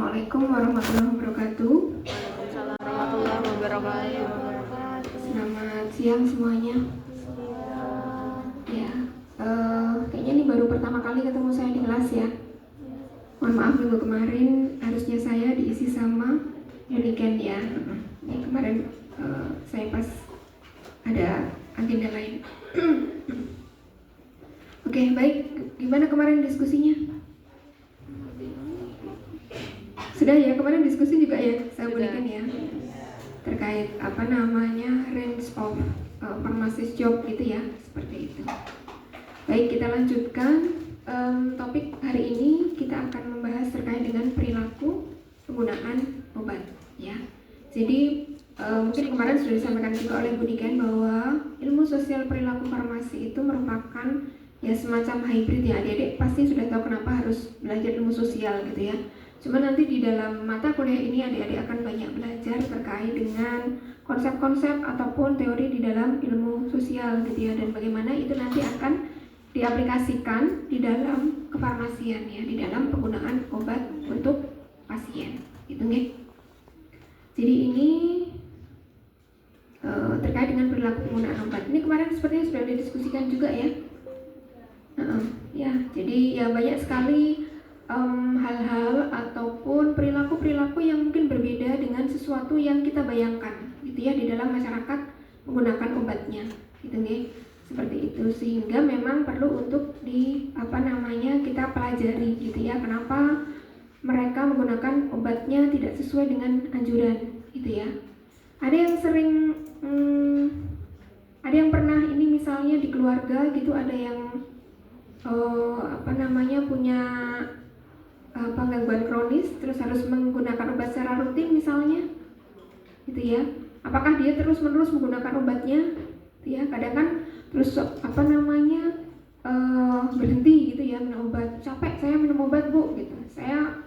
Assalamualaikum warahmatullahi wabarakatuh. Waalaikumsalam warahmatullahi wabarakatuh. Selamat siang semuanya. Ya, kayaknya ini baru pertama kali ketemu saya di kelas ya. Mohon maaf minggu kemarin harusnya saya diisi sama Uniken ya. Ini kemarin saya pas ada agenda lain. Oke, baik. Gimana kemarin diskusinya? Sudah ya, kemarin diskusi juga ya, saya berikan ya, terkait range of pharmacist job gitu ya, seperti itu. Baik, kita lanjutkan topik hari ini. Kita akan membahas terkait dengan perilaku penggunaan obat ya. Jadi mungkin kemarin sudah disampaikan juga oleh Bu Niken bahwa ilmu sosial perilaku farmasi itu merupakan ya semacam hybrid ya. Adik-adik pasti sudah tahu kenapa harus belajar ilmu sosial gitu ya. Cuma nanti di dalam mata kuliah ini adik-adik akan banyak belajar terkait dengan konsep-konsep ataupun teori di dalam ilmu sosial gitu ya, dan bagaimana itu nanti akan diaplikasikan di dalam kefarmasian ya, di dalam penggunaan obat untuk pasien gitu nggih. Jadi ini terkait dengan perilaku penggunaan obat. Ini kemarin sepertinya sudah didiskusikan juga ya. Ya, jadi ya banyak sekali hal-hal ataupun perilaku-perilaku yang mungkin berbeda dengan sesuatu yang kita bayangkan gitu ya di dalam masyarakat menggunakan obatnya gitu nih, seperti itu, sehingga memang perlu untuk kita pelajari gitu ya, kenapa mereka menggunakan obatnya tidak sesuai dengan anjuran gitu ya. Ada yang pernah ini misalnya di keluarga gitu, ada yang punya gangguan kronis terus harus menggunakan obat secara rutin misalnya gitu ya. Apakah dia terus-menerus menggunakan obatnya gitu ya? Kadang kan terus berhenti gitu ya minum obat, capek saya minum obat Bu gitu, saya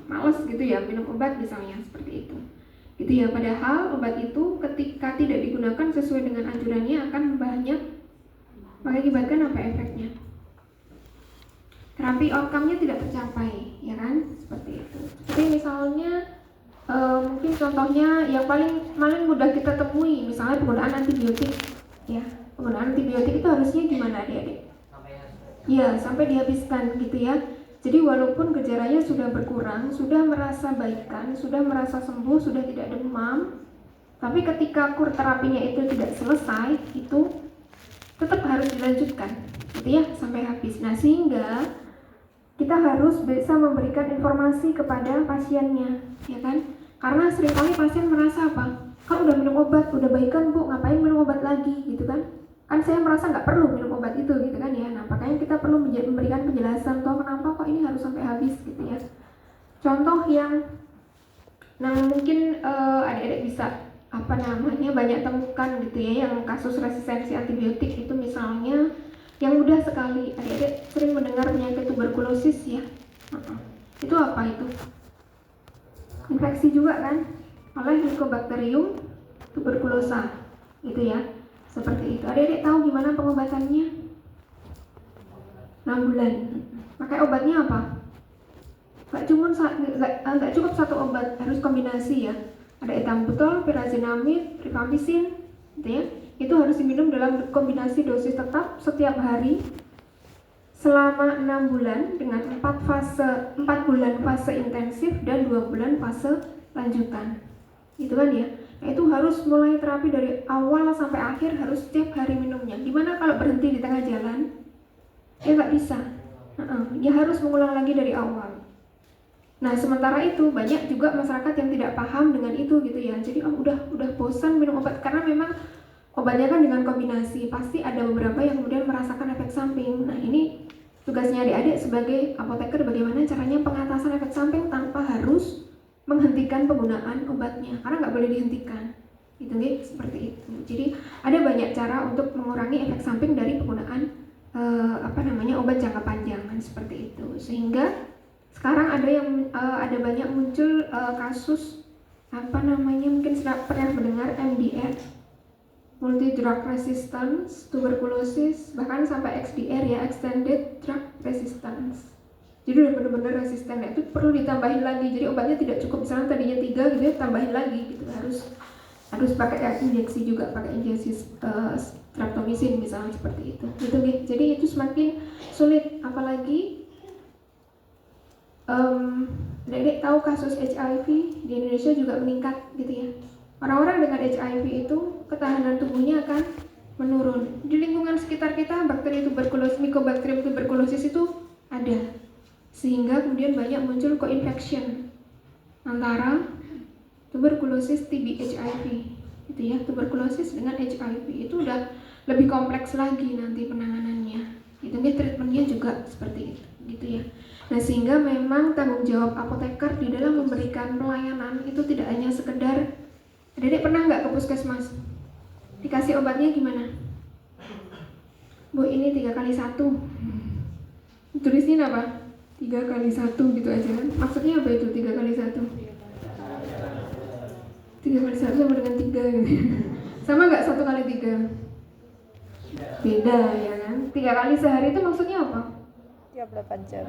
males gitu ya minum obat misalnya, seperti itu gitu ya. Padahal obat itu ketika tidak digunakan sesuai dengan anjurannya akan mengakibatkan apa efeknya? Terapi outcome-nya tidak tercapai, ya kan? Seperti itu. Seperti misalnya mungkin contohnya yang paling mudah kita temui, misalnya penggunaan antibiotik. Ya, penggunaan antibiotik itu harusnya gimana adik-adik? Ya, sampai dihabiskan gitu ya. Jadi walaupun gejalanya sudah berkurang, sudah merasa baikan, sudah merasa sembuh, sudah tidak demam, tapi ketika kur terapinya itu tidak selesai, itu tetap harus dilanjutkan, gitu ya, sampai habis. Nah, sehingga kita harus bisa memberikan informasi kepada pasiennya, ya kan? Karena seringkali pasien merasa kan udah minum obat, udah baikan Bu, ngapain minum obat lagi, gitu kan? Kan saya merasa nggak perlu minum obat itu, gitu kan ya? Nah, makanya kita perlu memberikan penjelasan tuh kenapa kok ini harus sampai habis, gitu ya. Contoh yang mungkin adik-adik bisa banyak temukan gitu ya, yang kasus resistensi antibiotik itu misalnya. Yang mudah sekali, adik-adik sering mendengar penyakit tuberkulosis ya. Itu apa itu? Infeksi juga kan oleh Mycobacterium tuberculosa gitu ya. Seperti itu. Adik-adik tahu gimana pengobatannya? 6 bulan. Pakai obatnya apa? Nggak cukup satu obat, harus kombinasi ya. Ada ethambutol, pyrazinamide, rifampicin gitu ya. Itu harus diminum dalam kombinasi dosis tetap setiap hari selama 6 bulan dengan 4 bulan fase intensif dan 2 bulan fase lanjutan. Gitu kan ya. Nah, itu harus mulai terapi dari awal sampai akhir, harus setiap hari minumnya. Gimana kalau berhenti di tengah jalan? Ya nggak bisa. Ya harus mengulang lagi dari awal. Nah, sementara itu banyak juga masyarakat yang tidak paham dengan itu gitu ya. Jadi udah bosan minum obat, karena memang obatnya kan dengan kombinasi, pasti ada beberapa yang kemudian merasakan efek samping. Nah, ini tugasnya adik-adik sebagai apoteker, bagaimana caranya pengatasan efek samping tanpa harus menghentikan penggunaan obatnya, karena nggak boleh dihentikan. Gitu nih, seperti itu. Jadi ada banyak cara untuk mengurangi efek samping dari penggunaan obat jangka panjang kan, seperti itu. Sehingga sekarang ada banyak muncul kasus mungkin pernah mendengar MDR, multi drug resistance tuberculosis, bahkan sampai XDR ya, extended drug resistance jadi udah benar-benar resisten. Nah, itu perlu ditambahin lagi, jadi obatnya tidak cukup misalnya tadinya 3 gitu ya, tambahin lagi gitu, harus pakai injeksi juga, pakai injeksi streptomycin misalnya seperti itu gitu. Jadi itu semakin sulit, apalagi Dedek tahu kasus HIV di Indonesia juga meningkat gitu ya. Orang-orang dengan HIV itu ketahanan tubuhnya akan menurun. Di lingkungan sekitar kita bakteri tuberkulosis, Mycobacterium tuberculosis itu ada, sehingga kemudian banyak muncul co-infection antara tuberkulosis, TB, HIV gitu ya. Tuberkulosis dengan HIV itu udah lebih kompleks lagi nanti penanganannya. Itu treatmentnya juga seperti itu gitu ya. Nah, sehingga memang tanggung jawab apoteker di dalam memberikan pelayanan itu tidak hanya sekedar, Dedek pernah nggak ke puskesmas? Dikasih obatnya gimana? Bu, ini 3x1. Tulisnya apa? 3x1 gitu aja kan? Maksudnya apa itu 3x1? 3x1 sama dengan 3 gitu. Sama nggak 1x3? Beda ya kan? 3 kali sehari itu maksudnya apa? Tiap 8 jam.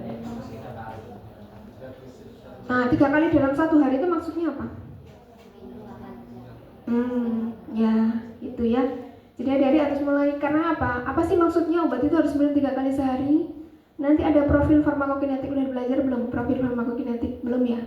Nah, 3 kali dalam 1 hari itu maksudnya apa? Ya, itu ya. Jadi adik-adik harus mulai, karena apa? Apa sih maksudnya obat itu harus minum 3 kali sehari? Nanti ada profil farmakokinetik, udah belajar belum? Profil farmakokinetik belum ya?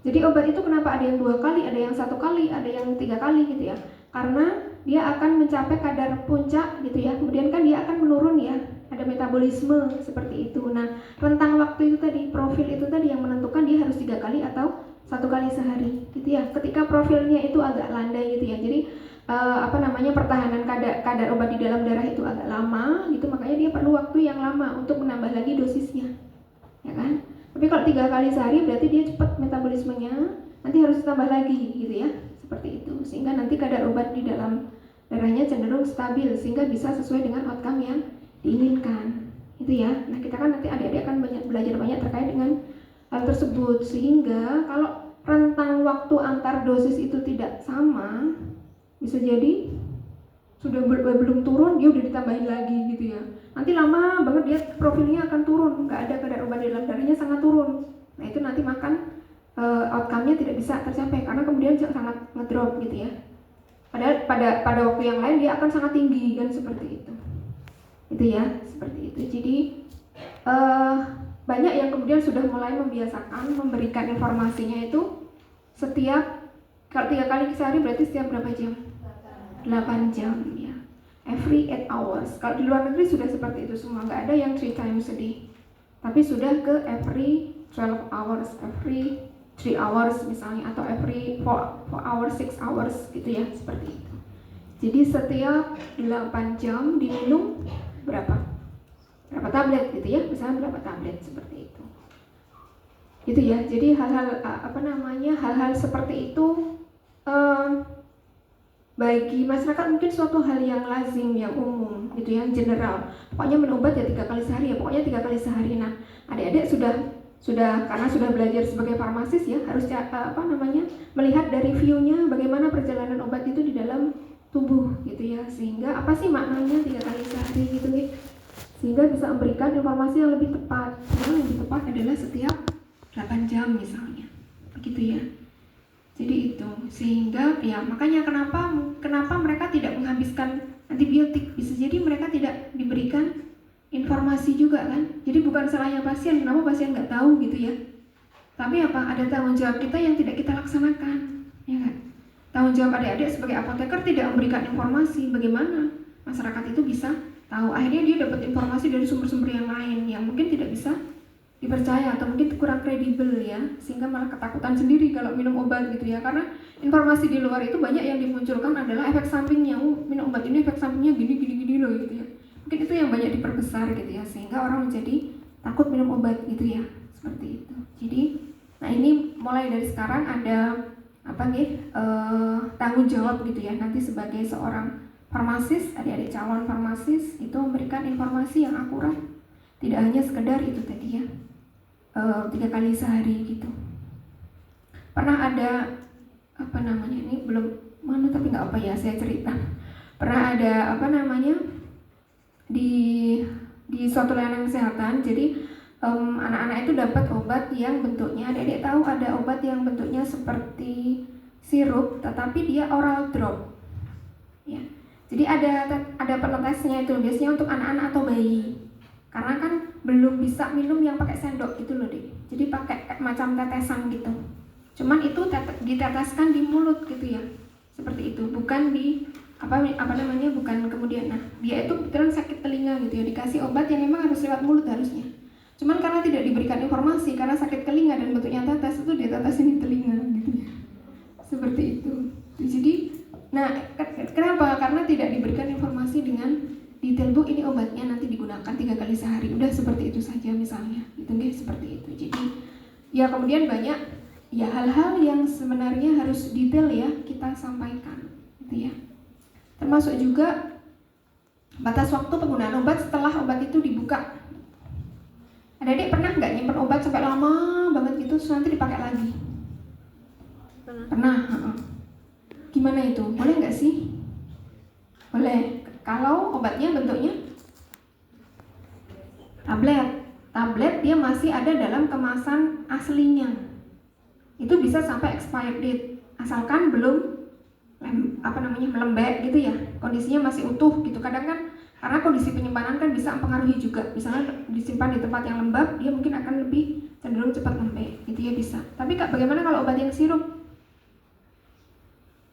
Jadi obat itu kenapa ada yang 2 kali, ada yang 1 kali, ada yang 3 kali gitu ya? Karena dia akan mencapai kadar puncak gitu ya. Kemudian kan dia akan menurun ya. Ada metabolisme seperti itu. Nah, rentang waktu itu tadi, profil itu tadi yang menentukan dia harus 3 kali atau 1 kali sehari gitu ya. Ketika profilnya itu agak landai gitu ya. Jadi pertahanan kadar obat di dalam darah itu agak lama gitu, makanya dia perlu waktu yang lama untuk menambah lagi dosisnya. Ya kan? Tapi kalau 3 kali sehari berarti dia cepat metabolismenya, nanti harus ditambah lagi gitu ya. Seperti itu. Sehingga nanti kadar obat di dalam darahnya cenderung stabil sehingga bisa sesuai dengan outcome yang diinginkan itu ya. Nah, kita kan nanti adik-adik akan belajar banyak terkait dengan hal tersebut, sehingga kalau rentang waktu antar dosis itu tidak sama, bisa jadi sudah belum turun dia udah ditambahin lagi gitu ya. Nanti lama banget dia profilnya akan turun, nggak ada kadar obat di dalam darahnya sangat turun. Nah, itu nanti makan outcome-nya tidak bisa tercapai karena kemudian sangat ngedrop gitu ya. Padahal pada waktu yang lain dia akan sangat tinggi kan, seperti itu. Itu ya, seperti itu. Jadi banyak yang kemudian sudah mulai membiasakan memberikan informasinya itu setiap, kalau 3 kali sehari berarti setiap berapa jam? 8 jam ya. Every 8 hours. Kalau di luar negeri sudah seperti itu semua, nggak ada yang 3 times a day. Tapi sudah ke every 12 hours, every 3 hours misalnya, atau every 4 hours, 6 hours gitu ya, seperti itu. Jadi setiap 8 jam diminum berapa tablet gitu ya, misalnya berapa tablet, seperti itu. Gitu ya. Jadi hal-hal hal-hal seperti itu bagi masyarakat mungkin suatu hal yang lazim, yang umum gitu, yang general. Pokoknya minum obat ya 3 kali sehari ya, pokoknya 3 kali sehari. Nah, adik-adik sudah karena sudah belajar sebagai farmasis ya, harus melihat dari view-nya bagaimana perjalanan obat itu di dalam tubuh gitu ya, sehingga apa sih maknanya 3 kali sehari gitu nih, sehingga bisa memberikan informasi yang lebih tepat. Yang lebih tepat adalah setiap 8 jam misalnya, begitu ya. Jadi itu, sehingga ya makanya kenapa mereka tidak menghabiskan antibiotik, bisa jadi mereka tidak diberikan informasi juga kan. Jadi bukan salahnya pasien, kenapa pasien nggak tahu gitu ya, tapi ada tanggung jawab kita yang tidak kita laksanakan, ya kan. Tanggung jawab adik-adik sebagai apoteker tidak memberikan informasi bagaimana masyarakat itu bisa tahu. Akhirnya dia dapat informasi dari sumber-sumber yang lain yang mungkin tidak bisa dipercaya atau mungkin kurang kredibel ya, sehingga malah ketakutan sendiri kalau minum obat gitu ya. Karena informasi di luar itu banyak yang dimunculkan adalah efek sampingnya, minum obat ini efek sampingnya gini loh gitu ya. Mungkin itu yang banyak diperbesar gitu ya, sehingga orang menjadi takut minum obat gitu ya, seperti itu. Jadi, nah ini mulai dari sekarang ada tanggung jawab gitu ya, nanti sebagai seorang farmasis, adik-adik calon farmasis itu memberikan informasi yang akurat, tidak hanya sekedar itu tadi ya, 3 kali sehari gitu. Pernah ada ini belum mana tapi nggak apa ya, saya cerita. Pernah ada di suatu layanan kesehatan, jadi anak-anak itu dapat obat yang bentuknya, adik-adik tahu ada obat yang bentuknya seperti sirup tetapi dia oral drop ya. Jadi ada penetesnya itu biasanya untuk anak-anak atau bayi, karena kan belum bisa minum yang pakai sendok gitu loh Dek. Jadi pakai macam tetesan gitu, cuman itu diteteskan di mulut gitu ya, seperti itu, bukan di apa namanya, bukan kemudian. Nah dia itu betulan sakit telinga gitu ya, dikasih obat yang memang harus lewat mulut harusnya, cuman karena tidak diberikan informasi, karena sakit telinga dan bentuknya tetes, itu ditetesin di telinga gitu ya, seperti itu. Jadi nah kenapa? Karena tidak diberikan informasi dengan detail, Bu ini obatnya nanti digunakan 3 kali sehari, udah seperti itu saja misalnya gitu guys, seperti itu. Jadi ya kemudian banyak ya hal-hal yang sebenarnya harus detail ya kita sampaikan gitu ya, termasuk juga batas waktu penggunaan obat setelah obat itu dibuka. Adik-adik pernah nggak nyimpen obat sampai lama banget gitu terus nanti dipakai lagi? Pernah. Gimana itu? Boleh nggak sih? Boleh. Kalau obatnya bentuknya tablet dia masih ada dalam kemasan aslinya, itu bisa sampai expired date asalkan belum melembek gitu ya, kondisinya masih utuh gitu. Kadang kan karena kondisi penyimpanan kan bisa mempengaruhi juga, misalnya disimpan di tempat yang lembab dia mungkin akan lebih cenderung cepat lembek gitu ya, bisa. Tapi Kak, bagaimana kalau obat yang sirup,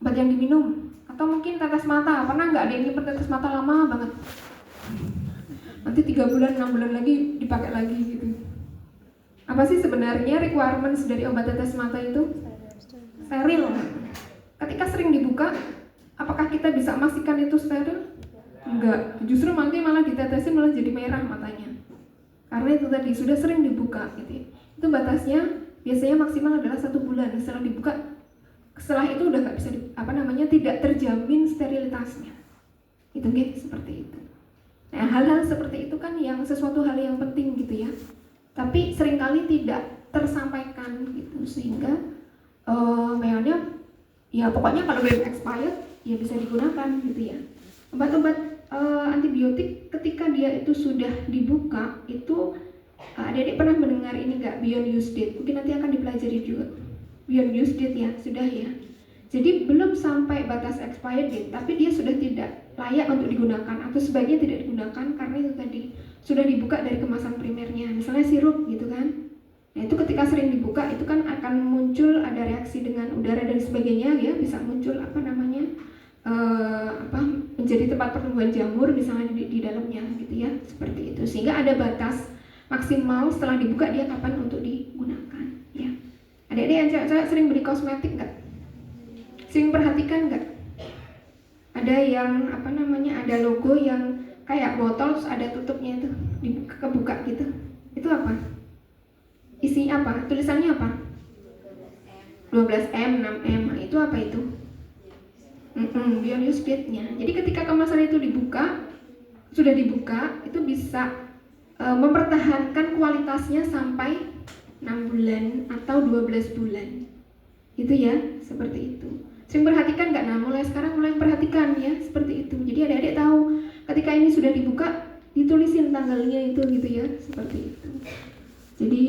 obat yang diminum, atau mungkin tetes mata? Pernah nggak ada yang nyimpen tetes mata lama banget, nanti 3 bulan 6 bulan lagi dipakai lagi gitu? Apa sih sebenarnya requirements dari obat tetes mata itu? Steril. Ketika sering dibuka, apakah kita bisa memastikan itu steril? Enggak, justru nanti malah ditetesin malah jadi merah matanya, karena itu tadi sudah sering dibuka gitu ya. Itu batasnya biasanya maksimal adalah 1 bulan setelah dibuka. Setelah itu udah nggak bisa tidak terjamin sterilitasnya itu gitu, seperti itu. Nah hal-hal seperti itu kan yang sesuatu hal yang penting gitu ya, tapi seringkali tidak tersampaikan gitu, sehingga meonnya ya pokoknya kalau belum expired ya bisa digunakan gitu ya. Obat-obat antibiotik ketika dia itu sudah dibuka itu, adik-adik pernah mendengar ini nggak, beyond use date? Mungkin nanti akan dipelajari juga beyond use date ya, sudah ya. Jadi belum sampai batas expired date tapi dia sudah tidak layak untuk digunakan atau sebaiknya tidak digunakan karena itu tadi sudah dibuka dari kemasan primernya, misalnya sirup gitu kan. Nah itu ketika sering dibuka itu kan akan muncul ada reaksi dengan udara dan sebagainya ya, bisa muncul menjadi tempat pertumbuhan jamur misalnya di dalamnya gitu ya, seperti itu. Sehingga ada batas maksimal setelah dibuka dia kapan untuk digunakan ya. Adik-adik yang cewek-cewek sering beli kosmetik nggak? Sering perhatikan nggak? Ada yang ada logo yang kayak botol terus ada tutupnya itu kebuka gitu. Itu apa? Isinya apa? Tulisannya apa? 12M, 6M. Itu apa itu? Beyond use date-nya. Jadi ketika kemasan itu sudah dibuka, itu bisa mempertahankan kualitasnya sampai 6 bulan atau 12 bulan. Itu ya, seperti itu. Sering perhatikan nggak? Nah, mulai sekarang mulai perhatikan ya, seperti itu. Jadi adik-adik tahu ketika ini sudah dibuka, ditulisin tanggalnya itu gitu ya, seperti itu. Jadi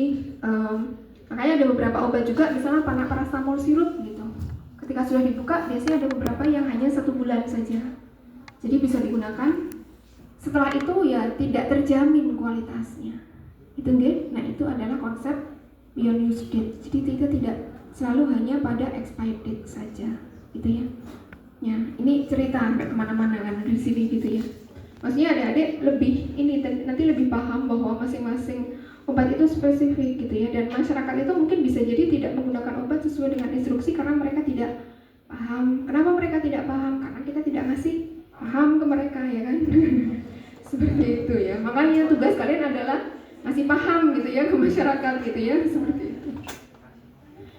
makanya ada beberapa obat juga, misalnya paracetamol sirup gitu. Ketika sudah dibuka, biasanya ada beberapa yang hanya 1 bulan saja. Jadi bisa digunakan. Setelah itu ya tidak terjamin kualitasnya. Itu nggih. Nah, itu adalah konsep beyond use date. Jadi kita tidak selalu hanya pada expired date saja, gitu ya. Ya, ini cerita nggak kemana-mana kan di sini gitu ya. Maksudnya adik-adik nanti lebih paham bahwa masing-masing obat itu spesifik gitu ya, dan masyarakat itu mungkin bisa jadi tidak menggunakan obat sesuai dengan instruksi karena mereka tidak paham. Kenapa mereka tidak paham? Karena kita tidak ngasih paham ke mereka ya kan. Seperti itu ya. Makanya tugas kalian adalah ngasih paham gitu ya ke masyarakat gitu ya, seperti itu.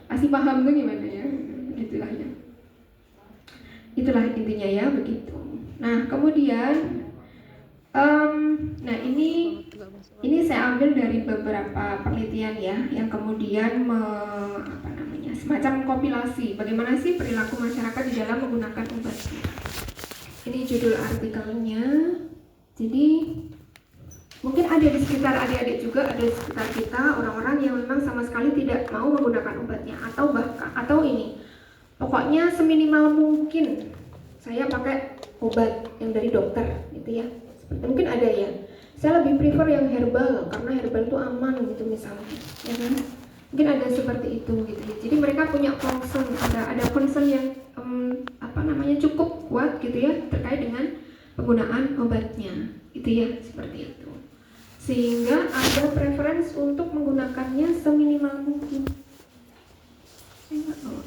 Kasih paham tuh gimana ya? Gitulah ya. Itulah intinya ya, begitu. Nah, kemudian ini saya ambil dari beberapa penelitian ya, yang kemudian semacam kompilasi bagaimana sih perilaku masyarakat di dalam menggunakan obat. Ini judul artikelnya. Jadi Mungkin ada di sekitar adik-adik juga, ada di sekitar kita orang-orang yang memang sama sekali tidak mau menggunakan obatnya, atau ini pokoknya seminimal mungkin saya pakai obat yang dari dokter gitu ya. Seperti mungkin ada ya, saya lebih prefer yang herbal karena herbal itu aman gitu misalnya, ya kan? Mungkin ada seperti itu gitu ya. Jadi mereka punya concern, ada concern yang cukup kuat gitu ya terkait dengan penggunaan obatnya, gitu ya, seperti itu. Sehingga ada preference untuk menggunakannya seminimal mungkin. Saya nggak tahu.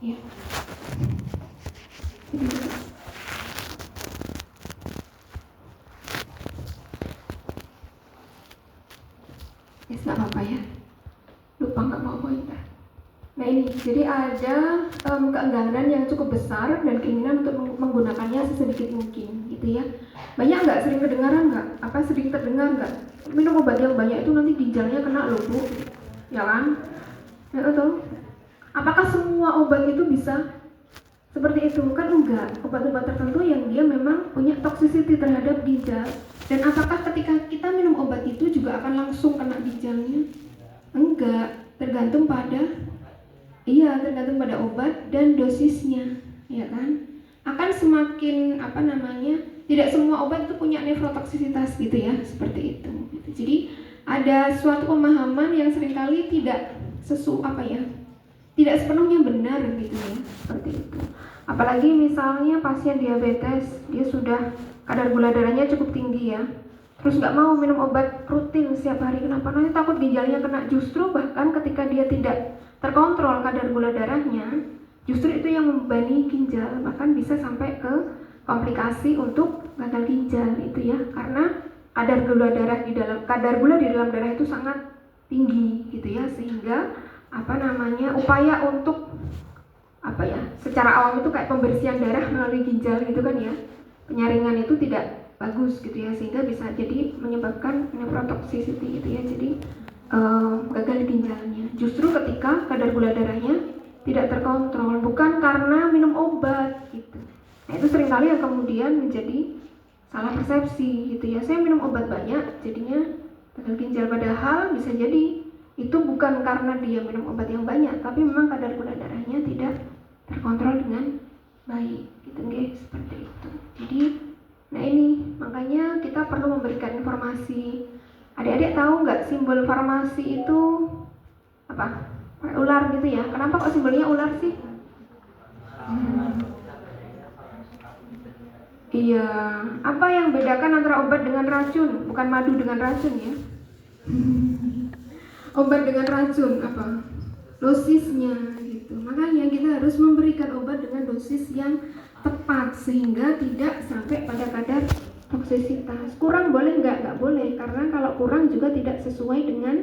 Ya. Yes, nggak apa-apa ya. Lupa nggak mau pointer. Nah ini, jadi ada keengganan yang cukup besar dan keinginan untuk menggunakannya sesedikit mungkin, gitu ya. Banyak nggak, sering kedengaran nggak? Apa sering terdengar nggak? Minum obat yang banyak itu nanti ginjalnya kena loh bu, ya kan? Ya betul. Apakah semua obat itu bisa seperti itu? Kan enggak. Obat-obat tertentu yang dia memang punya toxicity terhadap ginjal. Dan apakah ketika kita minum obat itu juga akan langsung kena ginjalnya? Enggak. Tergantung pada obat dan dosisnya, ya kan? Akan semakin tidak semua obat itu punya nefrotoksisitas gitu ya, seperti itu. Jadi ada suatu pemahaman yang seringkali tidak tidak sepenuhnya benar gitu ya, seperti itu. Apalagi misalnya pasien diabetes, dia sudah kadar gula darahnya cukup tinggi ya, terus nggak mau minum obat rutin setiap hari. Kenapa? Nanti takut ginjalnya kena. Justru bahkan ketika dia tidak terkontrol kadar gula darahnya, justru itu yang membebani ginjal, bahkan bisa sampai ke komplikasi untuk gagal ginjal itu ya, karena kadar gula di dalam darah itu sangat tinggi gitu ya, sehingga upaya untuk secara awam itu kayak pembersihan darah melalui ginjal gitu kan ya, penyaringan itu tidak bagus gitu ya, sehingga bisa jadi menyebabkan nephrotoxicity gitu ya, jadi gagal ginjalnya justru ketika kadar gula darahnya tidak terkontrol, bukan karena minum obat gitu. Nah itu seringkali yang kemudian menjadi salah persepsi gitu ya, saya minum obat banyak jadinya gagal ginjal, padahal bisa jadi itu bukan karena dia minum obat yang banyak, tapi memang kadar gula darahnya tidak terkontrol dengan baik gitu guys, seperti itu. Jadi nah ini makanya kita perlu memberikan informasi. Adik-adik tahu nggak simbol farmasi itu apa? Ular gitu ya. Kenapa kok simbolnya ular sih? Iya. Apa yang bedakan antara obat dengan racun? Bukan madu dengan racun ya. Obat dengan racun apa? Dosisnya gitu. Makanya kita harus memberikan obat dengan dosis yang tepat sehingga tidak sampai pada kadar toksisitas. Kurang boleh nggak? Nggak boleh, karena kalau kurang juga tidak sesuai dengan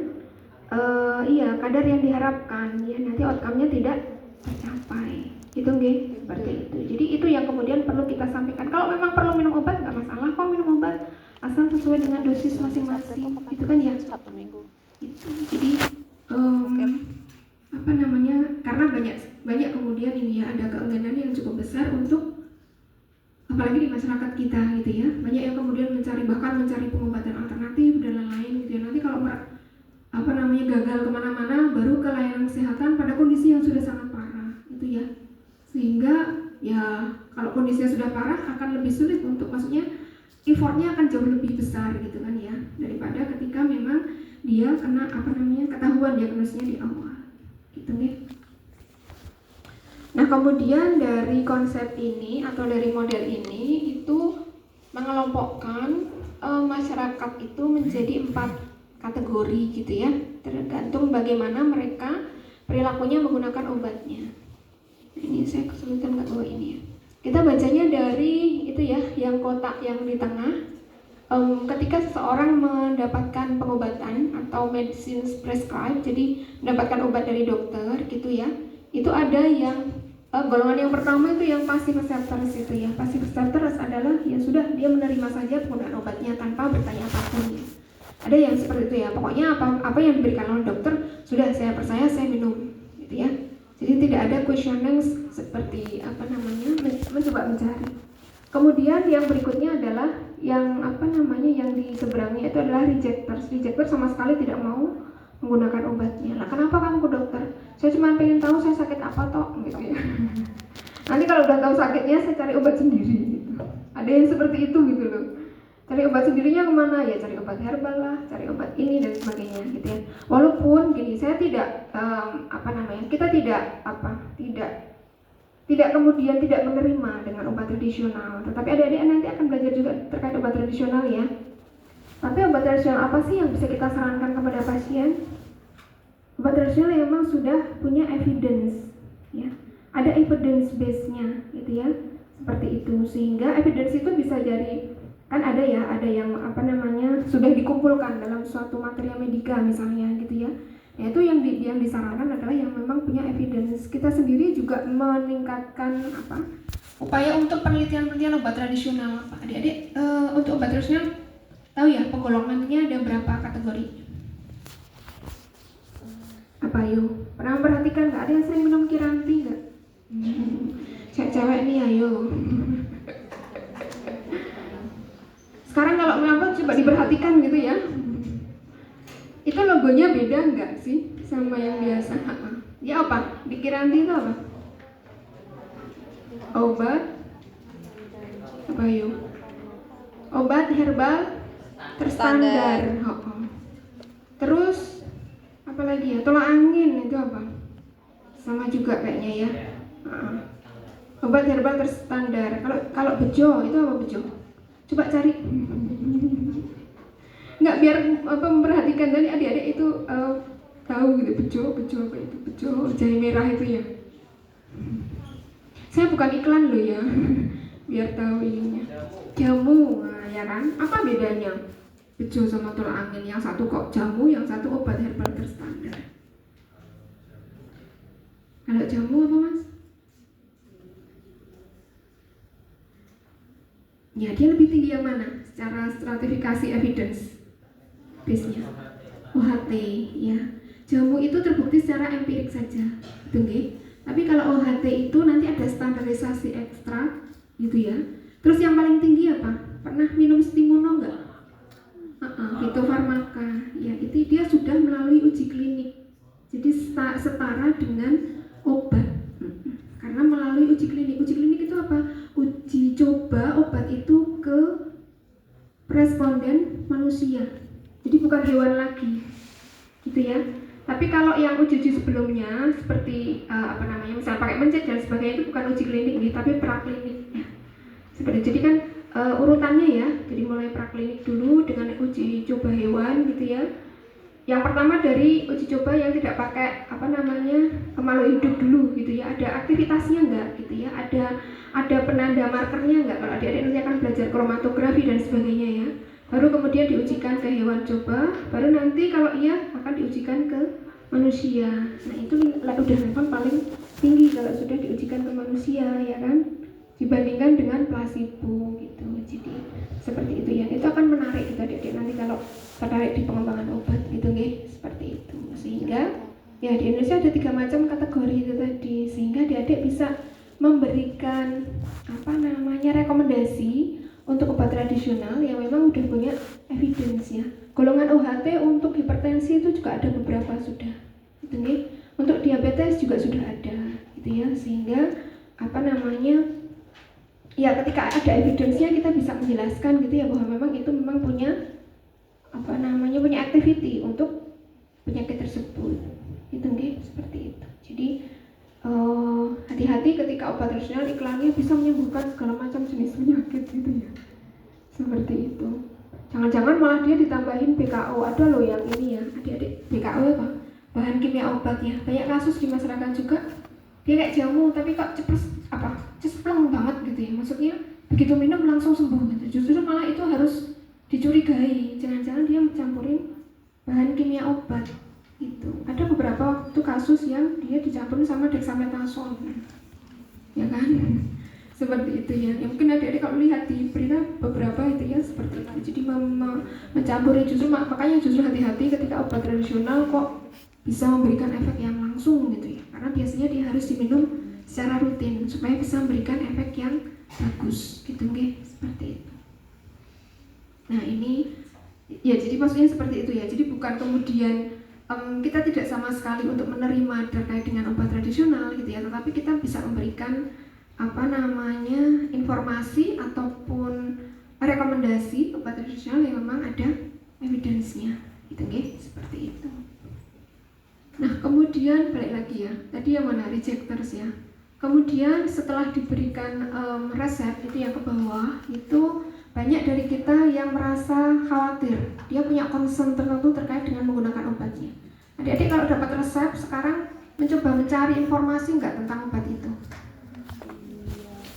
kadar yang diharapkan ya, nanti outcome-nya tidak tercapai gitu nggih, seperti itu. Jadi itu yang kemudian perlu kita sampaikan. Kalau memang perlu minum obat nggak masalah kok minum obat, asal sesuai dengan dosis masing-masing gitu kan ya. Gitu. Jadi karena banyak kemudian ini ya, ada keengganan yang cukup besar untuk, apalagi di masyarakat kita gitu ya, banyak yang kemudian mencari pengobatan alternatif dan lain-lain gitu ya. Nanti kalau gagal kemana-mana baru ke layanan kesehatan pada kondisi yang sudah sangat parah gitu ya, sehingga ya kalau kondisinya sudah parah akan lebih sulit untuk, maksudnya effortnya akan jauh lebih besar gitu kan ya, daripada ketika memang dia kena ketahuan diagnosisnya di awal gitu nih. Nah kemudian dari konsep ini atau dari model ini itu mengelompokkan masyarakat itu menjadi 4 kategori gitu ya, tergantung bagaimana mereka perilakunya menggunakan obatnya. Nah, ini saya kesulitan nggak bawa ini ya. Kita bacanya dari itu ya, yang kotak yang di tengah. Ketika seseorang mendapatkan pengobatan atau medicine prescribed, jadi mendapatkan obat dari dokter gitu ya, itu ada yang golongan yang pertama itu yang passive receptors itu ya. Passive receptors adalah ya sudah, dia menerima saja penggunaan obatnya tanpa bertanya apapun ya. Ada yang seperti itu ya, pokoknya apa yang diberikan oleh dokter sudah saya percaya, saya minum, gitu ya. Jadi tidak ada questioning seperti mencoba mencari. Kemudian yang berikutnya adalah yang yang di seberangnya itu adalah rejectors. Rejectors sama sekali tidak mau menggunakan obatnya. Lah kenapa kamu ke dokter? Saya cuma pengen tahu saya sakit apa toh, gitu ya. Nanti kalau udah tahu sakitnya saya cari obat sendiri, gitu. Ada yang seperti itu gitu loh. Cari obat sendirinya kemana ya, cari obat herbal lah, cari obat ini dan sebagainya, gitu ya. Walaupun gini, saya tidak kita tidak kemudian tidak menerima dengan obat tradisional, tetapi adik-adik nanti akan belajar juga terkait obat tradisional ya. Tapi obat tradisional apa sih yang bisa kita sarankan kepada pasien? Obat tradisional yang memang sudah punya evidence, ya, ada evidence base-nya, gitu ya, seperti itu. Sehingga evidence itu bisa jadi kan ada yang sudah dikumpulkan dalam suatu materia medika misalnya, gitu ya. Yaitu yang disarankan adalah yang memang punya evidence. Kita sendiri juga meningkatkan upaya untuk penelitian obat tradisional. Adik-adik untuk obat tradisional tahu ya penggolongannya ada berapa kategori? Apa yuk? Pernah memperhatikan nggak? Ada yang sering minum Kiranti nggak? Cewek-cewek nih ayo. Sekarang kalau mengapa coba diperhatikan gitu ya. Itu logonya beda nggak sih sama yang biasa? Ya apa? Di Kiranti itu apa? Obat apa yuk? Obat herbal terstandar. Terus apa lagi ya? Tolak angin itu apa? Sama juga kayaknya ya. Obat herbal terstandar. Kalau bejo itu apa bejo? Coba cari. Nggak biar memperhatikan tadi adik-adik itu tahu gitu bejo apa itu bejo jahe merah itu ya. Saya bukan iklan loh ya. Biar tahu ininya. Jamu, ya kan? Apa bedanya? Bejo sama tolak angin, yang satu kok jamu, yang satu obat herbal terstandar. Kalau jamu apa mas? Ya dia lebih tinggi yang mana? Secara stratifikasi evidence base-nya OHT ya. Jamu itu terbukti secara empirik saja, gitu nggih. Tapi kalau OHT itu nanti ada standarisasi ekstrak, gitu ya. Terus yang paling tinggi apa? Pernah minum Stimuno nggak? Fitofarmaka, ya itu dia sudah melalui uji klinik, jadi setara dengan obat. Karena melalui uji klinik itu apa? Uji coba obat itu ke responden manusia, jadi bukan hewan lagi, gitu ya. Tapi kalau yang uji sebelumnya seperti misalnya pakai mencet dan sebagainya itu bukan uji klinik nih, tapi praklinik ya. Seperti jadi kan urutannya ya, jadi mulai praklinik dulu dengan uji coba hewan gitu ya. Yang pertama dari uji coba yang tidak pakai makhluk hidup dulu gitu ya, ada aktivitasnya enggak gitu ya, ada penanda markernya enggak, kalau adik-adik nanti akan belajar kromatografi dan sebagainya ya. Baru kemudian diujikan ke hewan coba, baru nanti kalau iya akan diujikan ke manusia. Nah itu udah level paling tinggi kalau sudah diujikan ke manusia ya kan, dibandingkan dengan placebo gitu. Jadi seperti itu ya, itu akan menarik gitu adik-adik nanti kalau tertarik di pengembangan obat gitu nih, seperti itu. Sehingga ya di Indonesia ada 3 macam kategori itu tadi, sehingga adik-adik bisa memberikan rekomendasi untuk obat tradisional yang memang udah punya evidence ya. Golongan OHT untuk hipertensi itu juga ada beberapa sudah, gitu nih. Untuk diabetes juga sudah ada, gitu ya. Sehingga ya ketika ada evidence-nya kita bisa menjelaskan gitu ya bahwa memang itu memang punya punya activity untuk penyakit tersebut, gitu nih, seperti itu. Jadi hati-hati ketika obat tradisional iklannya bisa menyembuhkan segala macam jenis penyakit gitu ya, seperti itu. Jangan-jangan malah dia ditambahin BKO, ada loh yang ini ya adik-adik, BKO apa? Bahan kimia obatnya. Banyak kasus di masyarakat juga dia kayak jamu tapi kok cespleng banget gitu ya, maksudnya begitu minum langsung sembuh gitu. Justru malah itu harus dicurigai, jangan-jangan dia mencampurin bahan kimia obat gitu. Ada beberapa waktu kasus yang dia dicampurin sama dexamethasone ya kan, seperti itu ya. Mungkin adik-adik kalau lihat di berita beberapa itu ya seperti itu. Jadi dicampuri, justru makanya justru hati-hati ketika obat tradisional kok bisa memberikan efek yang langsung gitu ya, karena biasanya dia harus diminum secara rutin supaya bisa memberikan efek yang bagus gitu nggih, seperti itu. Nah ini ya, jadi maksudnya seperti itu ya, jadi bukan kemudian kita tidak sama sekali untuk menerima terkait dengan obat tradisional gitu ya, tetapi kita bisa memberikan informasi ataupun rekomendasi obat tradisional yang memang ada evidence-nya gitu nggih, seperti itu. Nah kemudian balik lagi ya, tadi yang mana rejectors ya. Kemudian setelah diberikan resep itu yang ke bawah, itu banyak dari kita yang merasa khawatir, dia punya concern tertentu terkait dengan menggunakan obatnya. Adik-adik kalau dapat resep sekarang mencoba mencari informasi nggak tentang obat itu?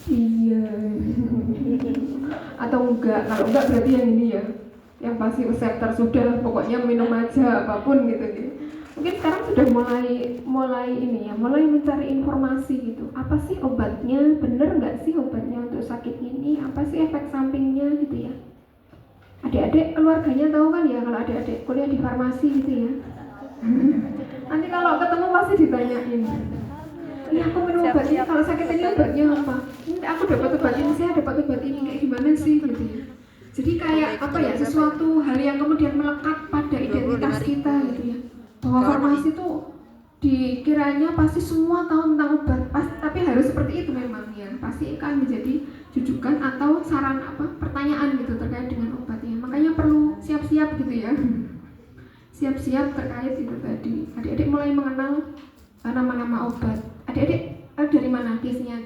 Iya. Atau enggak? Kalau enggak berarti yang ini ya, yang pasti reseptor sudah, pokoknya minum aja apapun gitu. Mungkin sekarang sudah mulai ini ya, mulai mencari informasi gitu. Apa sih obatnya? Bener nggak sih obatnya untuk sakit ini? Apa sih efek sampingnya gitu ya? Adik-adik keluarganya tahu kan ya, kalau adik-adik kuliah di farmasi gitu ya. Nanti kalau ketemu pasti ditanyain. Ini aku minum obat ini, kalau sakit ini obatnya apa? Ini aku dapat obat ini, saya dapat obat ini, kayak gimana sih gitu ya. Jadi kayak apa ya, sesuatu hal yang kemudian melekat pada identitas kita gitu ya. Bahwa farmasi itu dikiranya pasti semua tahu tentang obat, tapi harus seperti itu memang ya, pasti akan menjadi jujukan atau saran pertanyaan gitu terkait dengan obatnya. Makanya perlu siap-siap gitu ya, siap-siap terkait itu tadi. Adik-adik mulai mengenal nama-nama obat. Adik-adik dari mana biasanya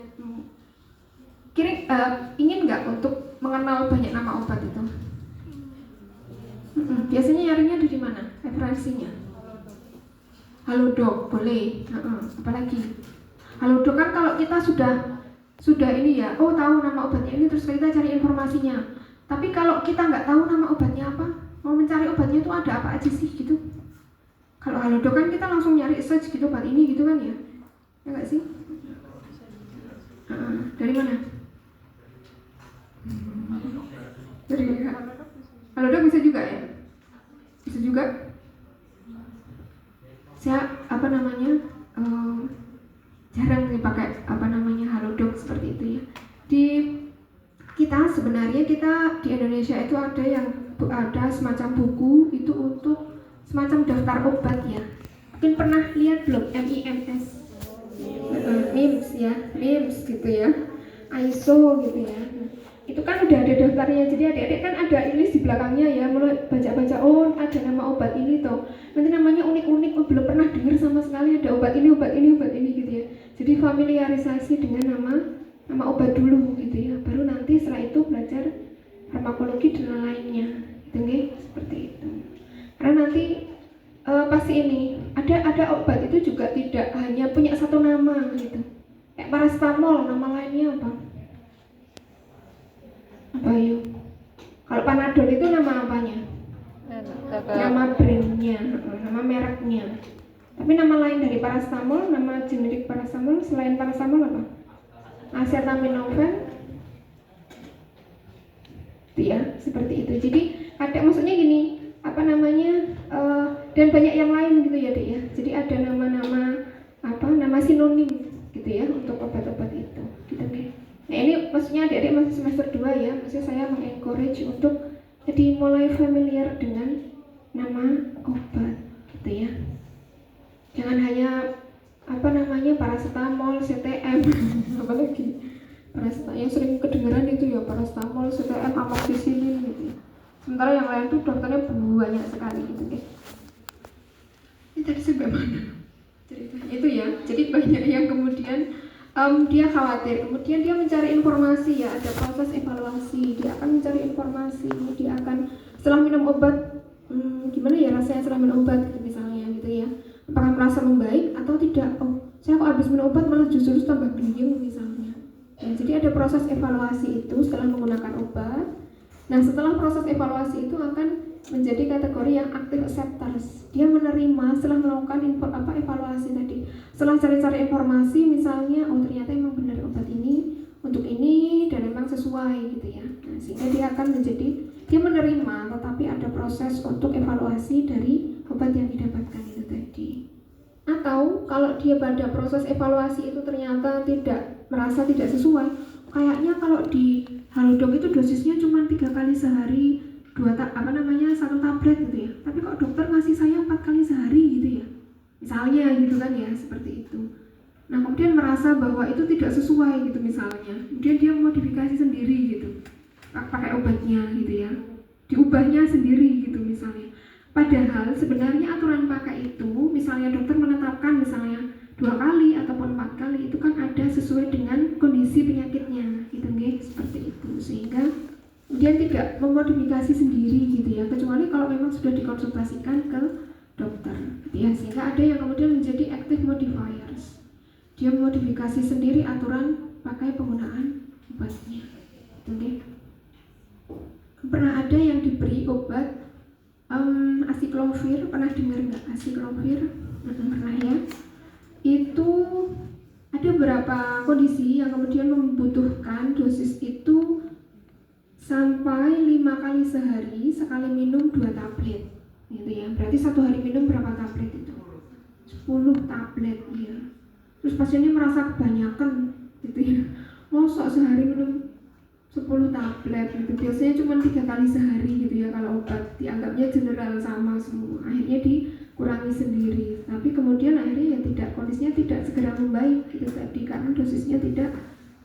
ingin nggak untuk mengenal banyak nama obat itu? Biasanya nyarinya dari mana referensinya? Halodoc boleh, apalagi Halodoc kan kalau kita sudah ini ya, oh tahu nama obatnya ini, terus kita cari informasinya. Tapi kalau kita nggak tahu nama obatnya apa, mau mencari obatnya itu ada apa aja sih gitu. Kalau Halodoc kan kita langsung nyari search gitu obat ini gitu kan ya nggak sih? Dari mana? Dari Halodoc bisa juga ya? Bisa juga. Saya jarang sih pakai Halodoc seperti itu ya. Di kita sebenarnya di Indonesia itu ada semacam buku itu untuk semacam daftar obat ya. Mungkin pernah lihat belum MIMS? MIMS ya, MIMS gitu ya. ISO gitu ya. Itu kan udah ada daftarnya, jadi adik-adik kan ada list di belakangnya ya, mulai baca-baca, oh ada nama obat ini toh, nanti namanya unik-unik, oh belum pernah dengar sama sekali ada obat ini gitu ya. Jadi familiarisasi dengan nama obat dulu gitu ya, baru nanti setelah itu belajar farmakologi dan lainnya gitu nih, seperti itu. Karena nanti pasti ini ada obat itu juga tidak hanya punya satu nama gitu, kayak paracetamol nama lainnya apa yuk? Kalau Panadol itu nama apanya? Nama brandnya, nama mereknya. Tapi nama lain dari paracetamol, nama generik paracetamol selain paracetamol apa? Acetaminophen. Ya, seperti itu. Jadi ada maksudnya gini, dan banyak yang lain gitu ya, Dek ya. Jadi ada nama sinonim gitu ya untuk obat-obat itu. Gitu nih. Nah ini maksudnya adik-adik masih semester 2 ya, maksudnya saya mengencourage untuk jadi mulai familiar dengan nama obat gitu ya. Jangan hanya paracetamol, CTM, apalagi paracetamol yang sering kedengeran itu ya paracetamol, CTM, amoxicillin gitu ya. Sementara yang lain tuh dokternya banyak sekali gitu ya. Ini tadi sampai mana ceritanya itu ya, jadi banyak yang kemudian dia khawatir, kemudian dia mencari informasi ya, ada proses evaluasi, dia akan mencari informasi, dia akan setelah minum obat, gimana ya rasanya setelah minum obat gitu misalnya gitu ya, apakah merasa membaik atau tidak, oh saya kok habis minum obat malah justru tambah bingung misalnya ya, jadi ada proses evaluasi itu setelah menggunakan obat. Nah setelah proses evaluasi itu akan menjadi kategori yang active acceptors, dia menerima setelah melakukan evaluasi tadi, setelah cari-cari informasi misalnya, oh ternyata emang benar obat ini untuk ini dan memang sesuai gitu ya. Nah, sehingga dia akan menjadi, dia menerima, tetapi ada proses untuk evaluasi dari obat yang didapatkan itu tadi. Atau kalau dia pada proses evaluasi itu ternyata merasa tidak sesuai, kayaknya kalau di Halodoc itu dosisnya cuma 3 kali sehari, 1 tablet gitu ya, tapi kok dokter ngasih saya 4 kali sehari gitu ya, misalnya gitu kan ya, seperti itu. Nah kemudian merasa bahwa itu tidak sesuai gitu misalnya, kemudian dia modifikasi sendiri gitu, pakai obatnya gitu ya, diubahnya sendiri gitu misalnya. Padahal sebenarnya aturan pakai itu, misalnya dokter menetapkan misalnya 2 kali ataupun 4 kali, itu kan ada sesuai dengan kondisi penyakitnya gitu nggih, seperti itu. Sehingga dia tidak memodifikasi sendiri gitu ya, kecuali kalau memang sudah dikonsultasikan ke dokter gitu ya. Sehingga ada yang kemudian menjadi active modifiers, dia modifikasi sendiri aturan pakai penggunaan obatnya gitu nggih. Pernah ada yang diberi obat asiklovir, pernah dengar nggak asiklovir? Pernah ya. Itu ada beberapa kondisi yang kemudian membutuhkan dosis itu sampai 5 kali sehari, sekali minum 2 tablet gitu ya. Berarti 1 hari minum berapa tablet itu? 10 tablet ya. Terus pasiennya merasa kebanyakan gitu ya, mosok sehari minum 10 tablet gitu. Biasanya cuma 3 kali sehari gitu ya kalau obat, dianggapnya general sama semua. Akhirnya dikurangi sendiri. Tapi kemudian akhirnya ya tidak, kondisinya tidak segera membaik gitu tadi, karena dosisnya tidak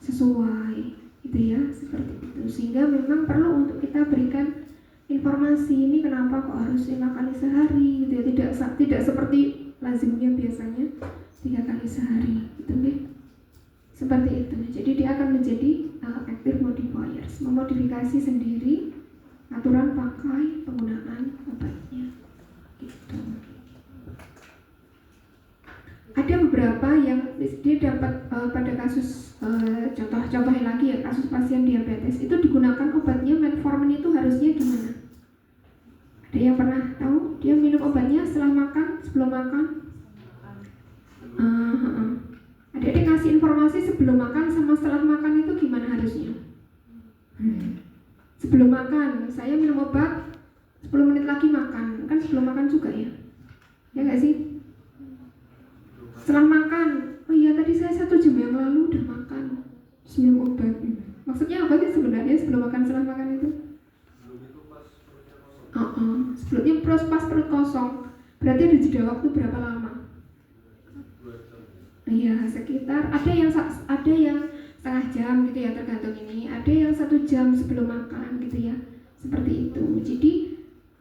sesuai gitu ya, seperti itu. Sehingga memang perlu untuk kita berikan informasi, ini kenapa kok harus 5 kali sehari gitu ya, tidak seperti lazimnya biasanya 3 kali sehari gitu nih. Seperti itu. Jadi dia akan menjadi active modifiers, memodifikasi sendiri aturan pakai penggunaan obatnya gitu. Ada beberapa yang dia dapat pada kasus contoh-contohnya lagi ya, kasus pasien diabetes itu digunakan obatnya metformin, itu harusnya gimana? Ada yang pernah tahu? Dia minum obatnya setelah makan, sebelum makan? Adik-adik kasih informasi sebelum makan sama setelah makan itu gimana harusnya? Sebelum makan, saya minum obat 10 menit lagi makan, kan sebelum makan juga ya? Ya nggak sih? Setelah makan, oh iya tadi saya 1 jam yang lalu udah makan, terus minum obat. Maksudnya apa sih sebenarnya sebelum makan, setelah makan itu? Sebelumnya pas perut kosong, berarti ada jeda waktu berapa lama? Iya, sekitar ada yang setengah jam gitu ya, tergantung ini. Ada yang 1 jam sebelum makan gitu ya, seperti itu. Jadi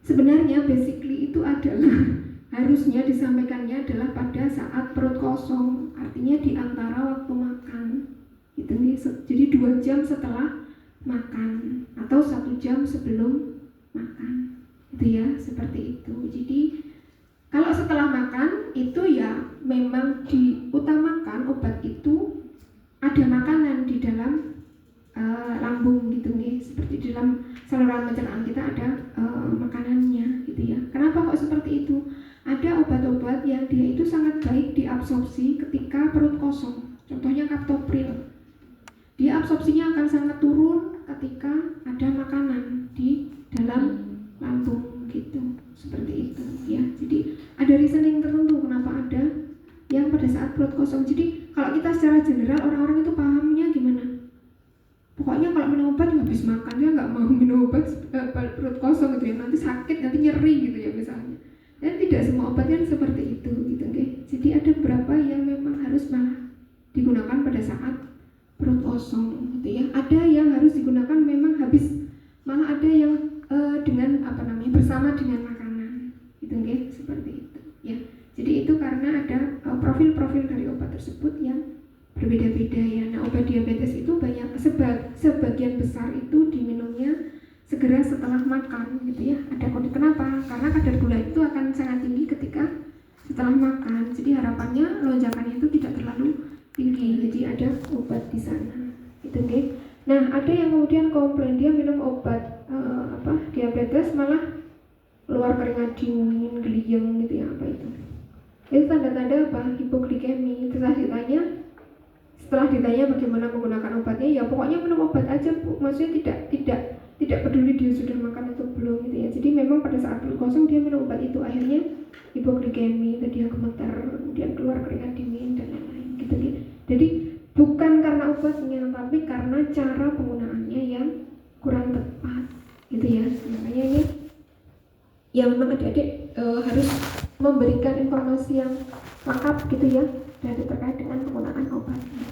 sebenarnya basically itu adalah harusnya disampaikannya adalah pada saat perut kosong, artinya di antara waktu makan gitu nih. Jadi 2 jam setelah makan atau 1 jam sebelum makan gitu ya, seperti itu. Jadi kalau setelah makan itu ya memang diutamakan obat itu ada makanan di dalam lambung gitu nih, seperti di dalam saluran pencernaan kita ada makanannya gitu ya. Kenapa kok seperti itu? Ada obat-obat yang dia itu sangat baik diabsorpsi ketika perut kosong. Contohnya kaptopril. Dia absorpsinya akan sangat turun ketika ada makanan di dalam lambung gitu. Seperti itu ya. Jadi ada reasoning tertentu kenapa ada yang pada saat perut kosong. Jadi kalau kita secara general orang-orang itu pahamnya gimana? Pokoknya kalau minum obat habis makan, dia nggak mau minum obat perut kosong gitu ya, nanti sakit, nanti nyeri gitu ya misalnya. Dan tidak semua obat kan seperti itu gitu okay? Jadi ada beberapa yang memang harus malah digunakan pada saat perut kosong gitu ya. Ada yang harus digunakan memang habis, malah ada yang bersama dengan makanan gitu okay? Seperti itu ya. Jadi itu karena ada profil-profil dari obat tersebut yang berbeda-beda ya. Nah obat diabetes itu banyak, sebagian besar itu diminumnya segera setelah makan gitu ya. Ada kode kenapa? Karena kadar gula itu akan sangat tinggi ketika setelah makan. Jadi harapannya lonjakannya itu tidak terlalu tinggi. Jadi ada obat di sana gitu okay? Nah ada yang kemudian komplain dia minum obat diabetes malah keluar keringat dingin, gliyeng gitu ya, apa itu? Itu tanda-tanda apa? Hipoglikemi. Terus ditanya setelah ditanya bagaimana menggunakan obatnya, ya pokoknya minum obat aja Bu, maksudnya tidak peduli dia sudah makan atau belum gitu ya. Jadi memang pada saat perut kosong dia minum obat itu, akhirnya hipoglikemi, tadi yang gemetar, kemudian keluar keringat dingin dan lain-lain gitu. Jadi bukan karena obatnya, tapi karena cara penggunaannya yang kurang tepat gitu ya. Makanya ini ya memang adik-adik harus memberikan informasi yang lengkap gitu ya dari terkait dengan penggunaan obatnya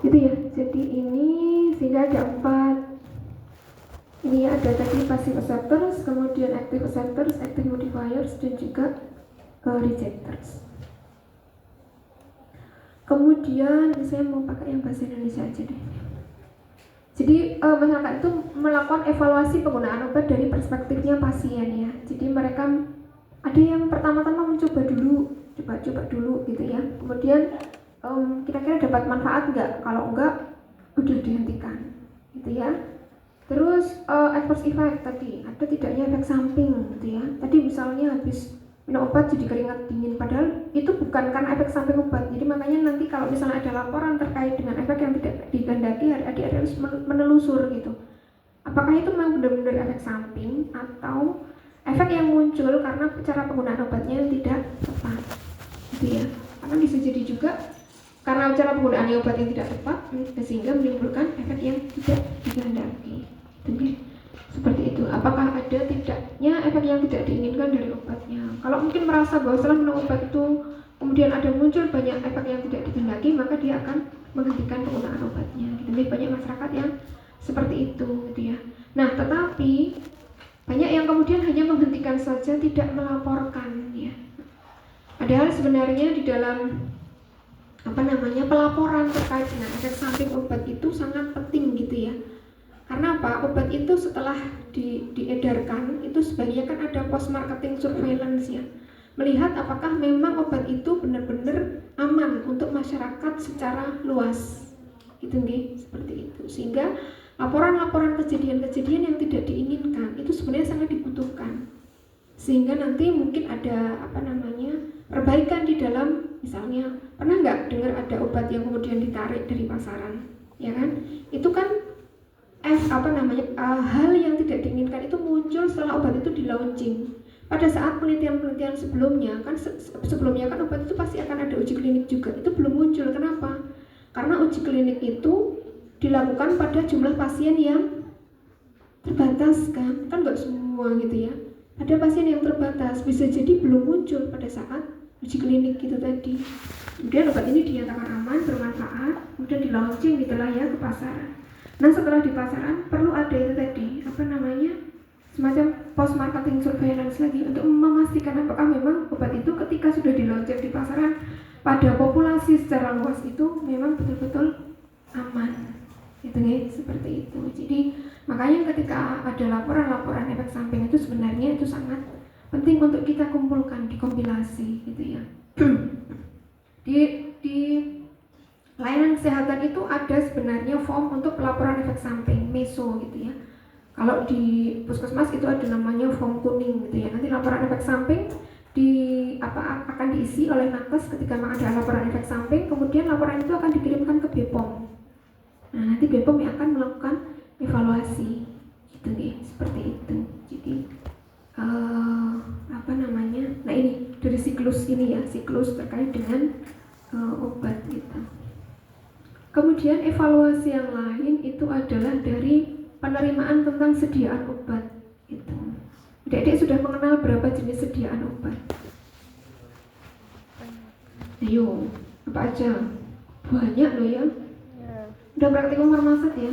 gitu ya. Jadi ini sehingga ada 4 ini ya, ada tadi passive acceptors, kemudian active acceptors, active modifiers, dan juga rejectors. Kemudian saya mau pakai yang bahasa Indonesia aja deh. Jadi masyarakat itu melakukan evaluasi penggunaan obat dari perspektifnya pasien ya. Jadi mereka ada yang pertama-tama mencoba dulu, coba dulu gitu ya. Kemudian kira-kira dapat manfaat nggak? Kalau enggak, udah dihentikan gitu ya. Terus adverse effect tadi, ada tidaknya efek samping gitu ya. Tadi misalnya habis minum obat jadi keringat dingin, padahal itu bukan karena efek samping obat. Jadi makanya nanti kalau misalnya ada laporan terkait dengan efek yang tidak dikehendaki, adik-adik harus menelusur gitu. Apakah itu memang benar-benar efek samping atau efek yang muncul karena cara penggunaan obatnya yang tidak tepat gitu ya. Karena bisa jadi juga karena cara penggunaan obat yang tidak tepat sehingga menimbulkan efek yang tidak dikehendaki. Seperti itu. Apakah ada tidaknya efek yang tidak diinginkan dari obatnya? Kalau mungkin merasa bahwa setelah minum obat itu kemudian ada muncul banyak efek yang tidak dikehendaki, maka dia akan menghentikan penggunaan obatnya. Lebih banyak masyarakat yang seperti itu gitu ya. Nah, tetapi banyak yang kemudian hanya menghentikan saja, tidak melaporkan ya. Padahal sebenarnya di dalam pelaporan terkait dengan efek samping obat itu sangat penting gitu ya. Karena apa? Obat itu setelah diedarkan itu sebaiknya kan ada post marketing surveillance ya. Melihat apakah memang obat itu benar-benar aman untuk masyarakat secara luas. Gitu nggih, seperti itu. Sehingga laporan-laporan kejadian-kejadian yang tidak diinginkan itu sebenarnya sangat dibutuhkan. Sehingga nanti mungkin ada perbaikan di dalam, misalnya pernah nggak dengar ada obat yang kemudian ditarik dari pasaran, ya kan? Itu kan hal yang tidak diinginkan itu muncul setelah obat itu di-launching. Pada saat penelitian-penelitian sebelumnya kan obat itu pasti akan ada uji klinik juga. Itu belum muncul. Kenapa? Karena uji klinik itu dilakukan pada jumlah pasien yang terbatas kan nggak semua gitu ya. Ada pasien yang terbatas, bisa jadi belum muncul pada saat uji klinik gitu tadi. Kemudian obat ini dinyatakan aman, bermanfaat, kemudian di-launching gitulah ya ke pasaran. Nah, setelah di pasaran perlu ada itu tadi semacam post marketing surveillance lagi untuk memastikan apakah memang obat itu ketika sudah di-launching di pasaran pada populasi secara luas itu memang betul-betul aman. Gitu ya, seperti itu. Jadi makanya ketika ada laporan-laporan efek samping itu sebenarnya itu sangat penting untuk kita kumpulkan, dikompilasi gitu ya. Di layanan kesehatan itu ada sebenarnya form untuk pelaporan efek samping, MESO gitu ya. Kalau di puskesmas itu ada namanya form kuning gitu ya. Nanti laporan efek samping akan diisi oleh nakes ketika ada laporan efek samping, kemudian laporan itu akan dikirimkan ke BPOM. Nah, nanti BPOM yang akan melakukan evaluasi gitu nih, seperti itu. Jadi nah ini dari siklus ini ya, siklus terkait dengan obat gitu. Kemudian evaluasi yang lain itu adalah dari penerimaan tentang sediaan obat gitu. Adik-adik sudah mengenal berapa jenis sediaan obat? Ayo, apa aja? Banyak loh ya. Udah praktikum farmaset ya?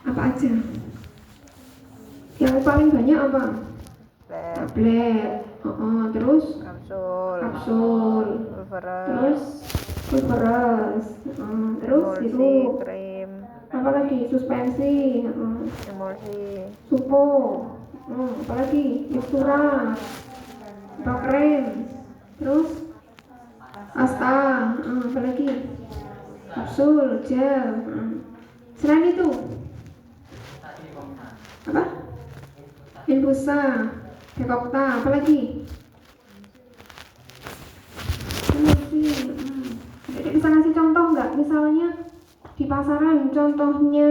Apa aja? Yang paling banyak apa? Tablet. Terus? Kapsul. Terus? Pulveras. Terus itu. Krim. Apa lagi? Suspensi. Emulsi. Supo. Apa lagi? Mixtura. Atau krem. Terus? Asta. Apa lagi? Kapsul, gel. Selain itu apa? Infusa, dekokta, apa lagi? Emulsi. Adik-adik bisa ngasih contoh nggak? Misalnya di pasaran contohnya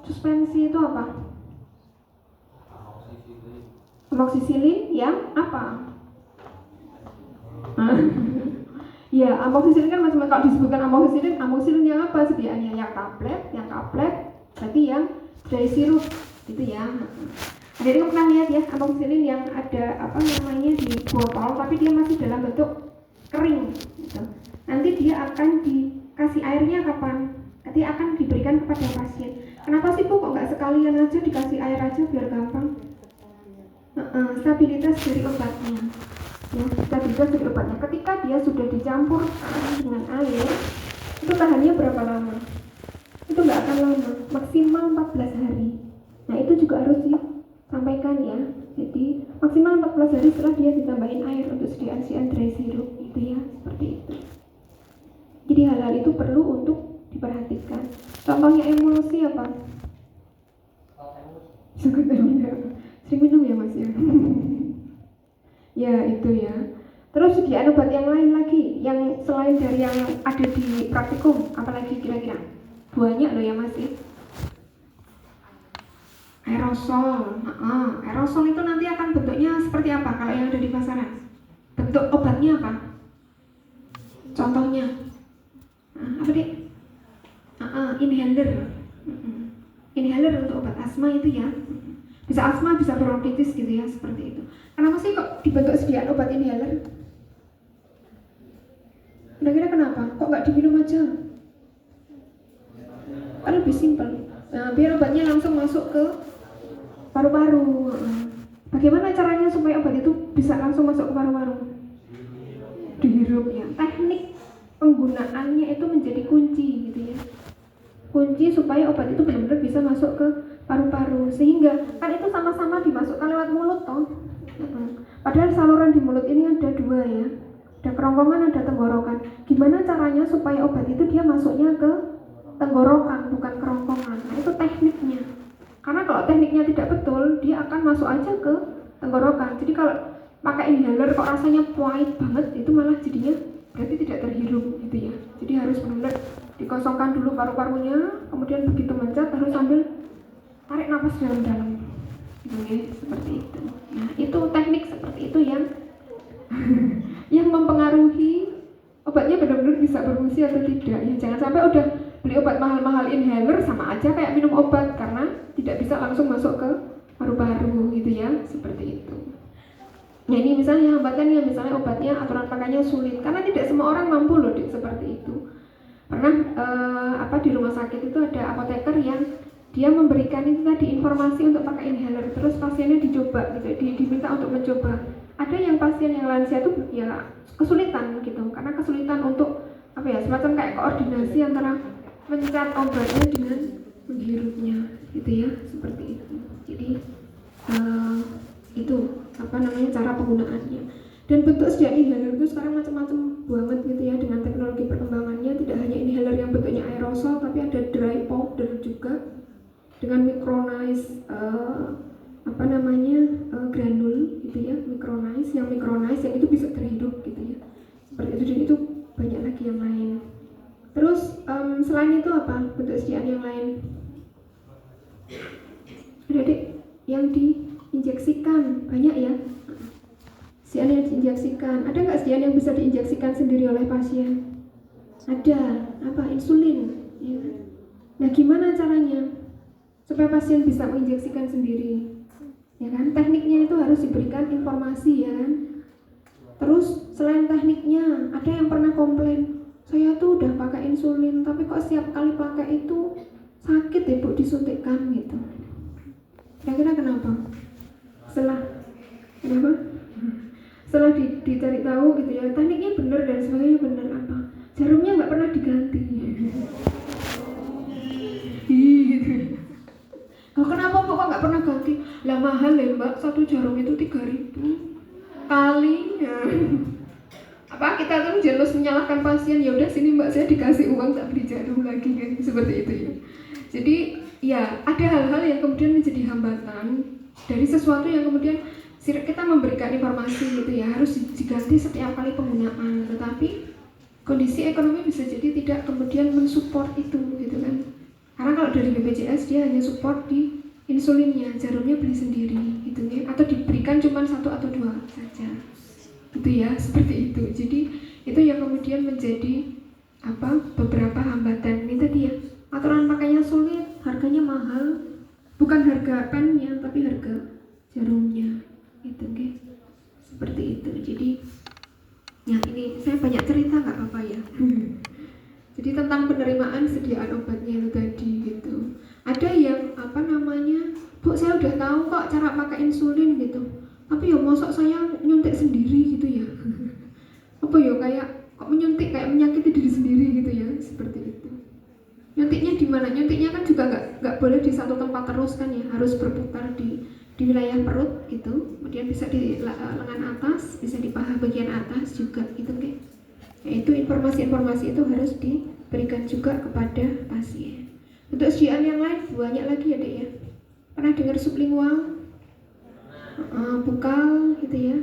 suspensi itu apa? Amoksisilin yang apa? Ya, amoksisilin kan macam-macam. Kalau disebutkan amoksisilin yang apa sediaannya? Yang kaplet, berarti yang dry sirup gitu ya. Jadi kamu pernah lihat ya amoksisilin yang ada apa namanya di botol, tapi dia masih dalam bentuk kering gitu. Nanti dia akan dikasih airnya kapan? Nanti akan diberikan kepada pasien. Kenapa sih Bu kok nggak sekalian aja dikasih air aja biar gampang? Stabilitas dari obatnya. Ya, stabilitas dari obatnya. Ketika dia sudah dicampur dengan air, itu tahannya berapa lama? Itu nggak akan lama, maksimal 14 hari. Nah itu juga harus disampaikan ya. Jadi maksimal 14 hari setelah dia ditambahin air untuk sediaan dry sirup gitu ya, seperti itu. Jadi hal-hal itu perlu untuk diperhatikan. Contohnya emulsi apa? Sering minum ya Mas ya. Ya itu ya. Terus sediaan obat yang lain lagi, yang selain dari yang ada di praktikum, apalagi kira-kira? Banyak loh ya Mas ya. Aerosol. Aerosol itu nanti akan bentuknya seperti apa kalau yang ada di pasaran? Bentuk obatnya apa? Contohnya apa dik? Inhaler. Inhaler untuk obat asma itu ya. Bisa asma, bisa bronkitis gitu ya, seperti itu. Kenapa sih kok dibentuk sediaan obat inhaler? Kira-kira kenapa? Kok nggak diminum aja? Kan lebih simpel. Nah, biar obatnya langsung masuk ke paru-paru. Bagaimana caranya supaya obat itu bisa langsung masuk ke paru-paru? Dihirup ya. Teknik penggunaannya itu menjadi kunci gitu ya. Kunci supaya obat itu benar-benar bisa masuk ke paru-paru, sehingga kan itu sama-sama dimasukkan lewat mulut toh. Padahal saluran di mulut ini ada dua ya, ada kerongkongan, ada tenggorokan. Gimana caranya supaya obat itu dia masuknya ke tenggorokan bukan kerongkongan? Nah itu tekniknya. Karena kalau tekniknya tidak betul, dia akan masuk aja ke tenggorokan. Jadi kalau pakai inhaler kok rasanya pahit banget, itu malah jadinya berarti tidak terhirup gitu ya. Jadi harus benar-benar dikosongkan dulu paru-parunya, kemudian begitu mencet harus sambil tarik nafas dalam-dalam gitu ya, seperti itu. Nah itu teknik seperti itu yang yang mempengaruhi obatnya benar-benar bisa berfungsi atau tidak ya. Jangan sampai udah beli obat mahal-mahal inhaler sama aja kayak minum obat, karena tidak bisa langsung masuk ke paru-paru gitu ya, seperti itu. Nah ini misalnya hambatannya, misalnya obatnya aturan pakainya sulit, karena tidak semua orang mampu loh seperti itu. Pernah di rumah sakit itu ada apoteker yang dia memberikan itu tadi informasi untuk pakai inhaler, terus pasiennya dicoba gitu, diminta untuk mencoba. Ada yang pasien yang lansia itu ya kesulitan gitu, karena kesulitan untuk semacam kayak koordinasi antara mencet obatnya dengan menghirupnya gitu ya, seperti itu. Jadi itu cara penggunaannya. Dan bentuk sediaan inhaler itu sekarang macam-macam banget gitu ya, dengan teknologi perkembangannya. Tidak hanya inhaler yang bentuknya aerosol, tapi ada dry powder juga dengan micronized granul gitu ya, micronized yang itu bisa terhidup gitu ya, seperti itu. Dan itu banyak lagi yang lain. Terus selain itu apa bentuk sediaan yang lain? Adik-adik, yang diinjeksikan banyak ya. Sediaan yang diinjeksikan, ada nggak sediaan yang bisa diinjeksikan sendiri oleh pasien? Ada, insulin ya. Nah gimana caranya supaya pasien bisa menginjeksikan sendiri? Ya kan, tekniknya itu harus diberikan informasi ya kan. Terus selain tekniknya, ada yang pernah komplain, saya tuh udah pakai insulin tapi kok setiap kali pakai itu sakit ya Bu disuntikkan gitu. Kira-kira kenapa? Setelah dicari tahu gitu ya, tekniknya benar dan sebagainya benar, apa jarumnya nggak pernah diganti gitu. Kenapa kok nggak pernah ganti? Lah mahal ya Mbak, satu jarum itu 3.000 kali ya. Kita kan jelas menyalahkan pasien, ya udah sini Mbak saya dikasih uang tak beli jarum lagi kan, seperti itu ya. Jadi ya ada hal-hal yang kemudian menjadi hambatan dari sesuatu yang kemudian kita memberikan informasi gitu ya, harus diganti setiap kali penggunaan. Tetapi kondisi ekonomi bisa jadi tidak kemudian mensupport itu gitu kan. Karena kalau dari BPJS dia hanya support di insulinnya, jarumnya beli sendiri gitu ya, atau diberikan cuma 1 atau 2 saja gitu ya, seperti itu. Jadi itu yang kemudian menjadi beberapa hambatan. Ini tadi ya, aturan pakainya sulit, harganya mahal, bukan harga pennya tapi harga jarumnya gitu ya, seperti itu. Jadi ya ini saya banyak cerita nggak apa-apa ya. Jadi tentang penerimaan sediaan obatnya itu tadi gitu. Ada yang Bu saya udah tahu kok cara pakai insulin gitu, tapi ya mosok saya nyuntik sendiri gitu ya. Kayak kok menyuntik kayak menyakiti diri sendiri gitu ya, seperti itu. Nyuntiknya di mana? Nyuntiknya kan juga nggak boleh di satu tempat terus kan ya, harus berputar di wilayah perut gitu, kemudian bisa di lengan atas, bisa di paha bagian atas juga gitu kan. Yaitu informasi-informasi itu harus diberikan juga kepada pasien. Untuk sediaan yang lain banyak lagi ya Dek ya. Pernah dengar sublingual, bukal gitu ya,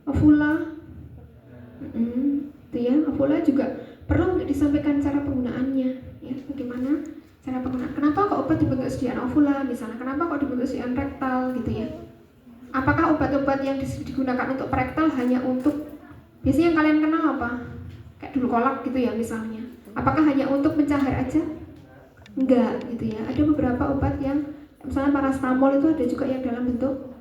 ovula, gitu ya. Ovula juga perlu untuk disampaikan cara penggunaannya ya, bagaimana cara penggunaan. Kenapa kok obat dibentuk sediaan ovula misalnya, kenapa kok dibentuk sediaan rektal gitu ya. Apakah obat-obat yang digunakan untuk rektal hanya untuk, biasanya yang kalian kenal apa? Kayak dulu kolak gitu ya misalnya. Apakah hanya untuk mencahar aja? Enggak gitu ya. Ada beberapa obat yang misalnya paracetamol itu ada juga yang dalam bentuk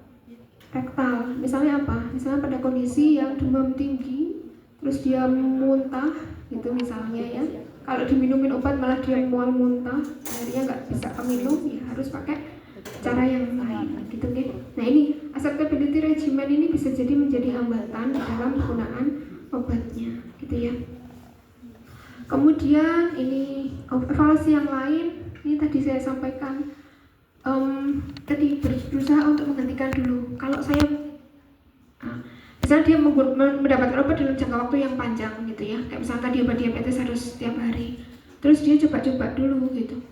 rektal. Misalnya apa? Misalnya pada kondisi yang demam tinggi, terus dia muntah gitu misalnya ya. Kalau diminumin obat malah dia mual muntah, akhirnya nggak bisa minum, ya harus pakai cara yang lain gitu kan. Nah ini acceptability regimen ini bisa jadi menjadi hambatan dalam penggunaan obatnya gitu ya. Kemudian ini evaluasi yang lain, ini tadi saya sampaikan tadi berusaha untuk menghentikan dulu. Kalau saya misalnya dia mendapatkan obat dalam jangka waktu yang panjang gitu ya, kayak misalnya tadi obat diabetes harus setiap hari, terus dia coba-coba dulu gitu.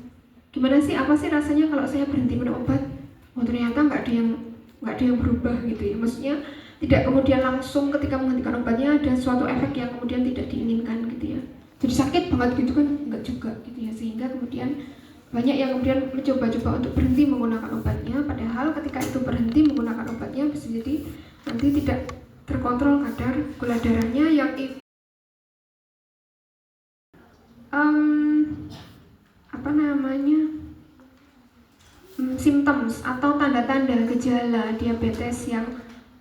Gimana sih, apa sih rasanya kalau saya berhenti minum obat? Oh ternyata nggak ada yang berubah gitu ya. Maksudnya tidak kemudian langsung ketika menghentikan obatnya ada suatu efek yang kemudian tidak diinginkan gitu ya. Jadi sakit banget gitu kan, enggak juga gitu ya. Sehingga kemudian banyak yang kemudian mencoba-coba untuk berhenti menggunakan obatnya, padahal ketika itu berhenti menggunakan obatnya bisa jadi nanti tidak terkontrol kadar gula darahnya yang symptoms atau tanda-tanda gejala diabetes yang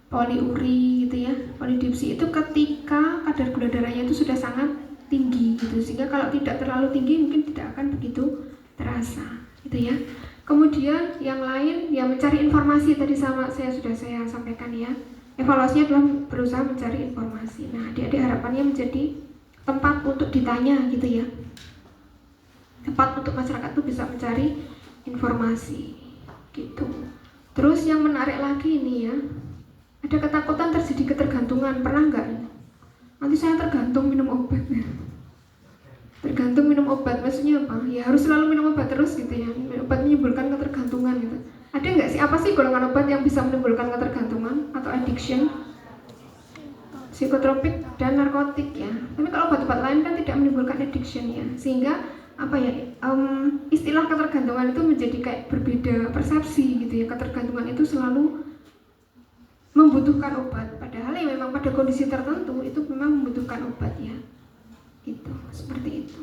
poliuri gitu ya, polidipsi itu ketika kadar gula darahnya itu sudah sangat tinggi gitu, sehingga kalau tidak terlalu tinggi mungkin tidak akan begitu terasa gitu ya. Kemudian yang lain yang mencari informasi tadi sama saya sampaikan ya. Evaluasinya adalah berusaha mencari informasi. Nah, adik-adik harapannya menjadi tempat untuk ditanya gitu ya. Tempat untuk masyarakat itu bisa mencari informasi gitu. Terus yang menarik lagi ini ya, ada ketakutan terjadi ketergantungan. Pernah nggak? Nanti saya tergantung minum obat. Tergantung minum obat maksudnya apa? Ya harus selalu minum obat terus gitu ya. Obat menimbulkan ketergantungan gitu. Ada nggak sih, apa sih golongan obat yang bisa menimbulkan ketergantungan atau addiction? Psikotropik dan narkotik ya. Tapi kalau obat-obat lain kan tidak menimbulkan addiction ya. Sehingga istilah ketergantungan itu menjadi kayak berbeda persepsi gitu ya. Ketergantungan itu selalu membutuhkan obat, padahal ya memang pada kondisi tertentu itu memang membutuhkan obat ya. Gitu, seperti itu.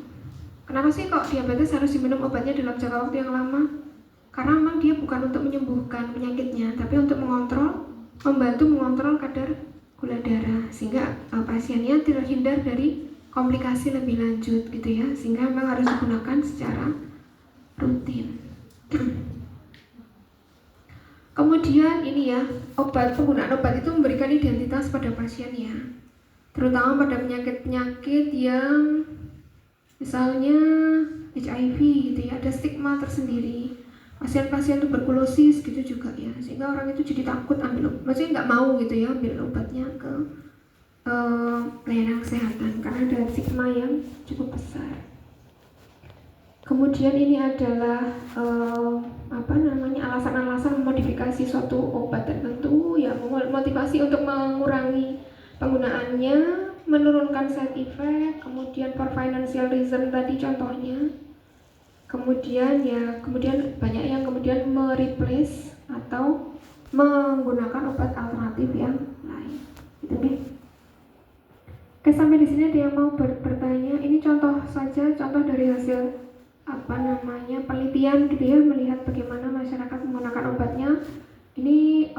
Kenapa sih kok diabetes harus diminum obatnya dalam jangka waktu yang lama? Karena memang dia bukan untuk menyembuhkan penyakitnya, tapi untuk membantu mengontrol kadar gula darah sehingga pasiennya terhindar dari komplikasi lebih lanjut gitu ya, sehingga memang harus digunakan secara rutin. Kemudian ini ya, penggunaan obat itu memberikan identitas pada pasiennya, terutama pada penyakit-penyakit yang misalnya HIV gitu ya, ada stigma tersendiri. Pasien-pasien tuberkulosis gitu juga ya, sehingga orang itu jadi takut ambil obat, maksudnya nggak mau gitu ya ambil obatnya ke layanan kesehatan karena ada stigma yang cukup besar. Kemudian ini adalah alasan-alasan memodifikasi suatu obat tertentu ya, motivasi untuk mengurangi penggunaannya, menurunkan side effect, kemudian for financial reason tadi contohnya, kemudian banyak yang kemudian mereplace atau menggunakan obat alternatif yang lain. Gitu deh. Oke, sampai di sini ada yang mau bertanya. Ini contoh saja, contoh dari hasil penelitian gitu ya, melihat bagaimana masyarakat menggunakan obatnya. Ini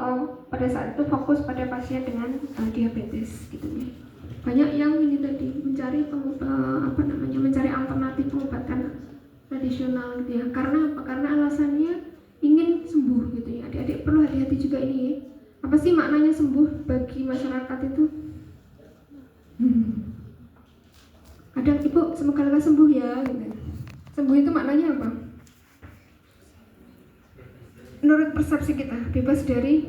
pada saat itu fokus pada pasien dengan diabetes gitu ya. Banyak yang ini tadi mencari mencari alternatif pengobatan tradisional gitu ya. Karena apa? Karena alasannya ingin sembuh gitu ya. Adik-adik perlu hati-hati juga ini ya. Apa sih maknanya sembuh bagi masyarakat itu? Kadang ibu semoga lekas sembuh ya gitu. Sembuh itu maknanya apa? Menurut persepsi kita bebas dari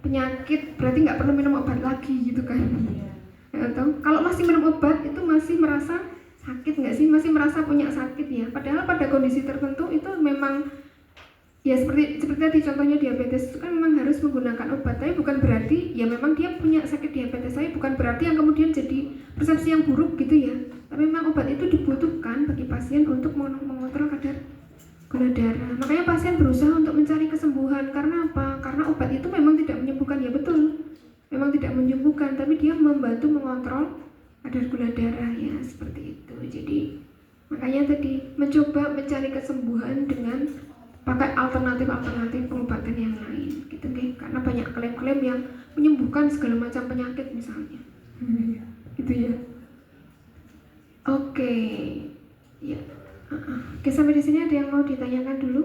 penyakit, berarti nggak perlu minum obat lagi gitu kan. Atau kalau masih minum obat itu masih merasa sakit nggak sih, masih merasa punya sakit ya, padahal pada kondisi tertentu itu memang ya seperti tadi contohnya diabetes itu kan memang harus menggunakan obat, tapi bukan berarti ya memang dia punya sakit diabetes, tapi bukan berarti yang kemudian jadi persepsi yang buruk gitu ya. Tapi memang obat itu dibutuhkan bagi pasien untuk mengontrol kadar gula darah. Makanya pasien berusaha untuk mencari kesembuhan. Karena apa? Karena obat itu memang tidak menyembuhkan, ya betul, memang tidak menyembuhkan, tapi dia membantu mengontrol kadar gula darah ya, seperti itu. Jadi makanya tadi mencoba mencari kesembuhan dengan pakai alternatif pengobatan yang lain gitu deh, karena banyak klaim-klaim yang menyembuhkan segala macam penyakit misalnya. Gitu ya. Oke. Ya. Oke, sampai di sini ada yang mau ditanyakan dulu?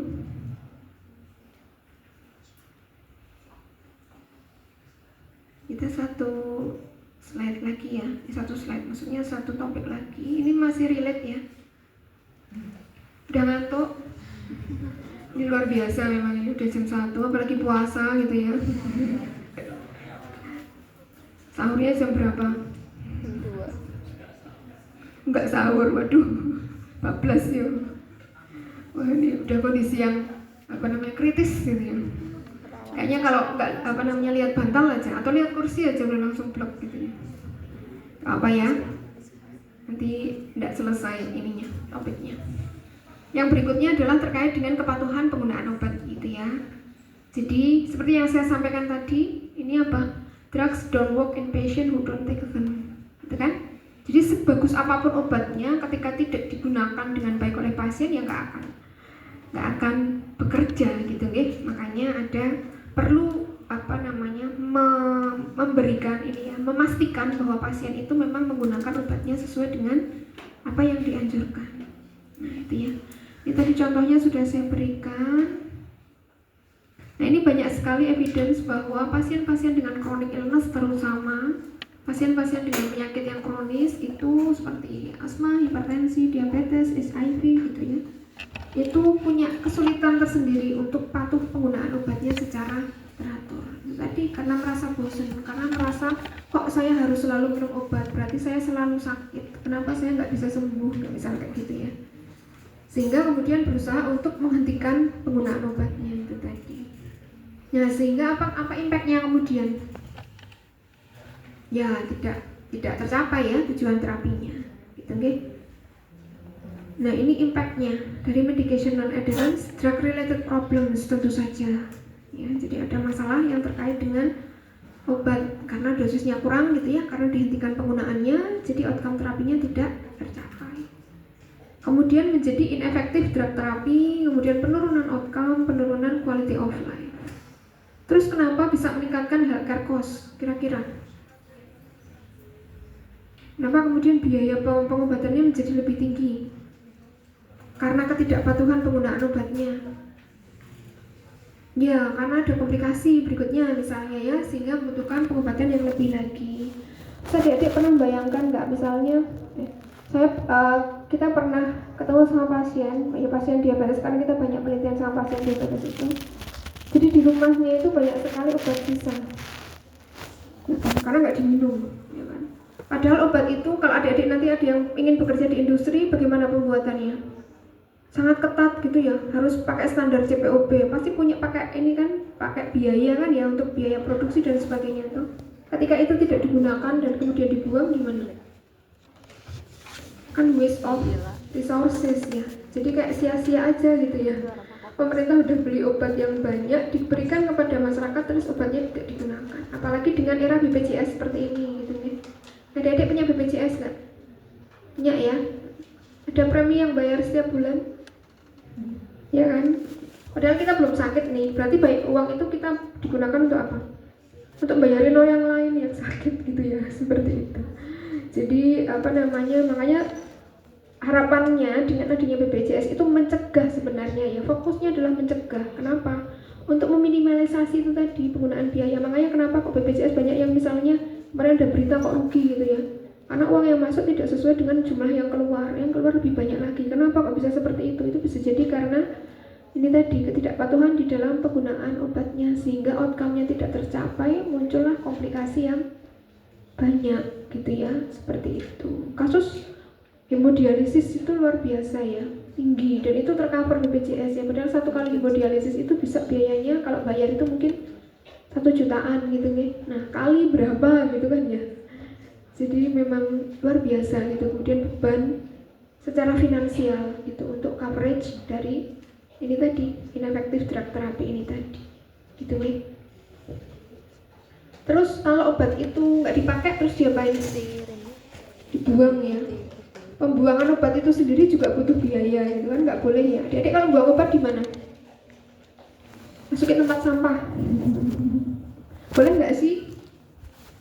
Kita satu slide lagi ya. Satu slide maksudnya satu topik lagi. Ini masih relate ya. Udah ngantuk? Ini luar biasa memang, ini udah jam 1, apalagi puasa gitu ya. Sahurnya jam berapa? Jam 2. Enggak sahur, waduh, 14 ya. Wah, ini udah kondisi yang kritis gitu ya. Kayaknya kalau nggak lihat bantal aja atau lihat kursi aja udah langsung blok gitu ya. Apa ya? Nanti tidak selesai ininya, topiknya. Yang berikutnya adalah terkait dengan kepatuhan penggunaan obat gitu ya. Jadi seperti yang saya sampaikan tadi, ini apa? Drugs don't work in patient who don't take them, gitu kan? Jadi sebagus apapun obatnya, ketika tidak digunakan dengan baik oleh pasien, ya nggak akan bekerja gitu, guys. Makanya perlu memberikan ini ya, memastikan bahwa pasien itu memang menggunakan obatnya sesuai dengan apa yang dianjurkan. Nah itu ya. Ini tadi contohnya sudah saya berikan. Nah ini banyak sekali evidence bahwa pasien-pasien dengan chronic illness, terutama pasien-pasien dengan penyakit yang kronis itu seperti asma, hipertensi, diabetes, HIV gitu ya, itu punya kesulitan tersendiri untuk patuh penggunaan obatnya secara teratur. Tadi karena merasa bosan, karena merasa kok saya harus selalu minum obat, berarti saya selalu sakit, kenapa saya nggak bisa sembuh, misalnya kayak gitu ya. Sehingga kemudian berusaha untuk menghentikan penggunaan obatnya itu tadi. Nah sehingga apa impactnya kemudian? Ya tidak tercapai ya tujuan terapinya, gitu nggih. Nah ini impactnya dari medication non-adherence, drug related problems tentu saja. Ya, jadi ada masalah yang terkait dengan obat karena dosisnya kurang gitu ya, karena dihentikan penggunaannya, jadi outcome terapinya tidak tercapai. Kemudian menjadi inefektif drug terapi, kemudian penurunan outcome, penurunan quality of life. Terus kenapa bisa meningkatkan healthcare cost kira-kira? Kenapa kemudian biaya pengobatannya menjadi lebih tinggi? Karena ketidakpatuhan penggunaan obatnya. Ya, karena ada komplikasi berikutnya misalnya ya, sehingga membutuhkan pengobatan yang lebih lagi. Adik-adik pernah bayangkan nggak misalnya, kita pernah ketemu sama pasien diabetes, karena kita banyak penelitian sama pasien diabetes itu. Jadi di rumahnya itu banyak sekali obat sisa, karena nggak diminum, ya kan? Padahal obat itu kalau adik-adik nanti ada yang ingin bekerja di industri, bagaimana pembuatannya? Sangat ketat gitu ya, harus pakai standar CPOB, pasti pakai ini kan, pakai biaya kan ya untuk biaya produksi dan sebagainya itu. Ketika itu tidak digunakan dan kemudian dibuang gimana? Kan waste of resources ya. Jadi kayak sia-sia aja gitu ya. Pemerintah udah beli obat yang banyak, diberikan kepada masyarakat, terus obatnya tidak digunakan. Apalagi dengan era BPJS seperti ini gitu ya. Adik-adik punya BPJS nggak? Punya ya. Ada premi yang bayar setiap bulan, ya kan? Padahal kita belum sakit nih. Berarti baik uang itu kita digunakan untuk apa? Untuk bayarin orang yang lain yang sakit gitu ya, seperti itu. Jadi makanya harapannya dengan adanya BPJS itu mencegah sebenarnya ya, fokusnya adalah mencegah. Kenapa? Untuk meminimalisasi itu tadi penggunaan biaya. Makanya kenapa kok BPJS banyak yang misalnya kemarin ada berita kok rugi gitu ya, karena uang yang masuk tidak sesuai dengan jumlah yang keluar lebih banyak lagi. Kenapa kok bisa seperti itu? Itu bisa jadi karena ini tadi ketidakpatuhan di dalam penggunaan obatnya, sehingga outcome-nya tidak tercapai, muncullah komplikasi yang banyak gitu ya, seperti itu. Kasus hemodialisis itu luar biasa ya, tinggi, dan itu tercover BPJS ya. Padahal satu kali hemodialisis itu bisa biayanya kalau bayar itu mungkin 1 jutaan gitu nih. Nah kali berapa gitu kan ya. Jadi memang luar biasa gitu. Kemudian beban secara finansial gitu untuk coverage dari ini tadi, ineffective drug therapy ini tadi gitu nih. Terus kalau obat itu nggak dipakai terus diapain? Dibuang ya. Pembuangan obat itu sendiri juga butuh biaya gitu kan, nggak boleh ya. Adik-adik kalau buang obat di mana? Masukin tempat sampah. Boleh nggak sih?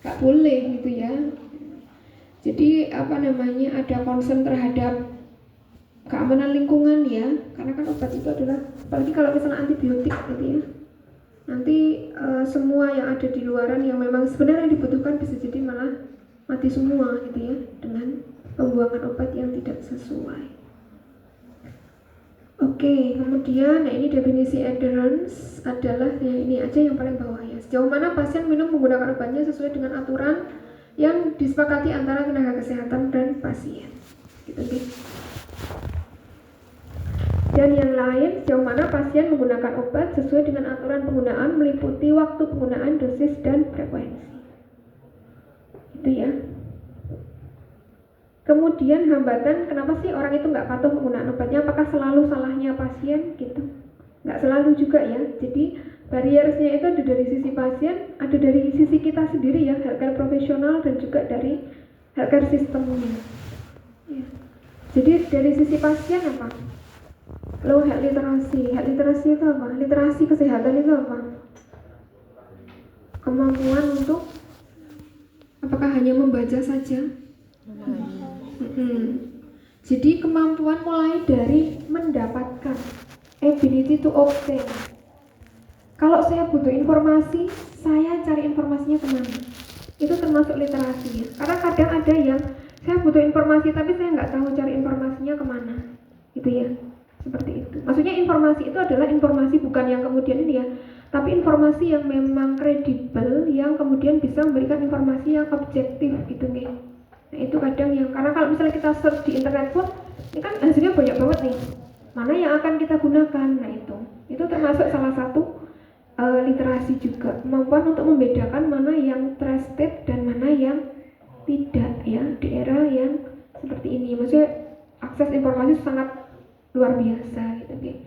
Nggak boleh gitu ya. Jadi ada concern terhadap keamanan lingkungan ya, karena kan obat itu adalah, apalagi kalau misalnya antibiotik gitu ya, nanti semua yang ada di luaran yang memang sebenarnya dibutuhkan bisa jadi malah mati semua gitu ya, dengan pembuangan obat yang tidak sesuai. Oke, kemudian ini definisi adherence adalah ini aja yang paling bawah ya. Sejauh mana pasien minum menggunakan obatnya sesuai dengan aturan yang disepakati antara tenaga kesehatan dan pasien. Gitu deh. Dan yang lain, sejauh mana pasien menggunakan obat sesuai dengan aturan penggunaan meliputi waktu penggunaan, dosis, dan frekuensi. Itu ya. Kemudian hambatan, kenapa sih orang itu nggak patuh menggunakan obatnya? Apakah selalu salahnya pasien gitu? Nggak selalu juga ya. Jadi barriersnya itu ada dari sisi pasien, ada dari sisi kita sendiri ya, healthcare profesional, dan juga dari healthcare systemnya. Ya. Jadi dari sisi pasien apa? Low health literasi. Health literasi itu apa? Literasi kesehatan itu apa? Kemampuan untuk apakah hanya membaca saja? Jadi kemampuan mulai dari mendapatkan, ability to obtain. Kalau saya butuh informasi, saya cari informasinya kemana? Itu termasuk literasi ya. Karena kadang ada yang saya butuh informasi tapi saya nggak tahu cari informasinya kemana, gitu ya. Seperti itu. Maksudnya informasi itu adalah informasi bukan yang kemudian ini ya, tapi informasi yang memang kredibel, yang kemudian bisa memberikan informasi yang objektif gitu nih. Nah itu kadang yang, karena kalau misalnya kita search di internet pun, ini kan hasilnya banyak banget nih. Mana yang akan kita gunakan? Nah itu termasuk salah satu literasi juga, kemampuan untuk membedakan mana yang trusted dan mana yang tidak ya di era yang seperti ini. Maksudnya akses informasi sangat luar biasa gitu nih.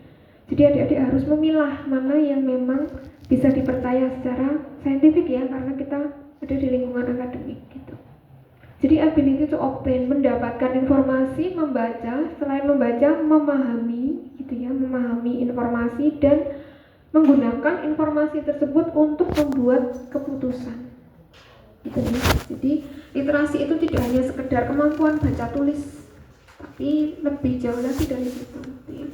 Jadi adik-adik harus memilah mana yang memang bisa dipercaya secara saintifik ya, karena kita ada di lingkungan akademik gitu. Jadi ability to obtain, mendapatkan informasi, membaca, selain membaca, memahami gitu ya, memahami informasi dan menggunakan informasi tersebut untuk membuat keputusan. Gitu ya. Jadi literasi itu tidak hanya sekedar kemampuan baca tulis, tapi lebih jauh lagi dari itu. Ya.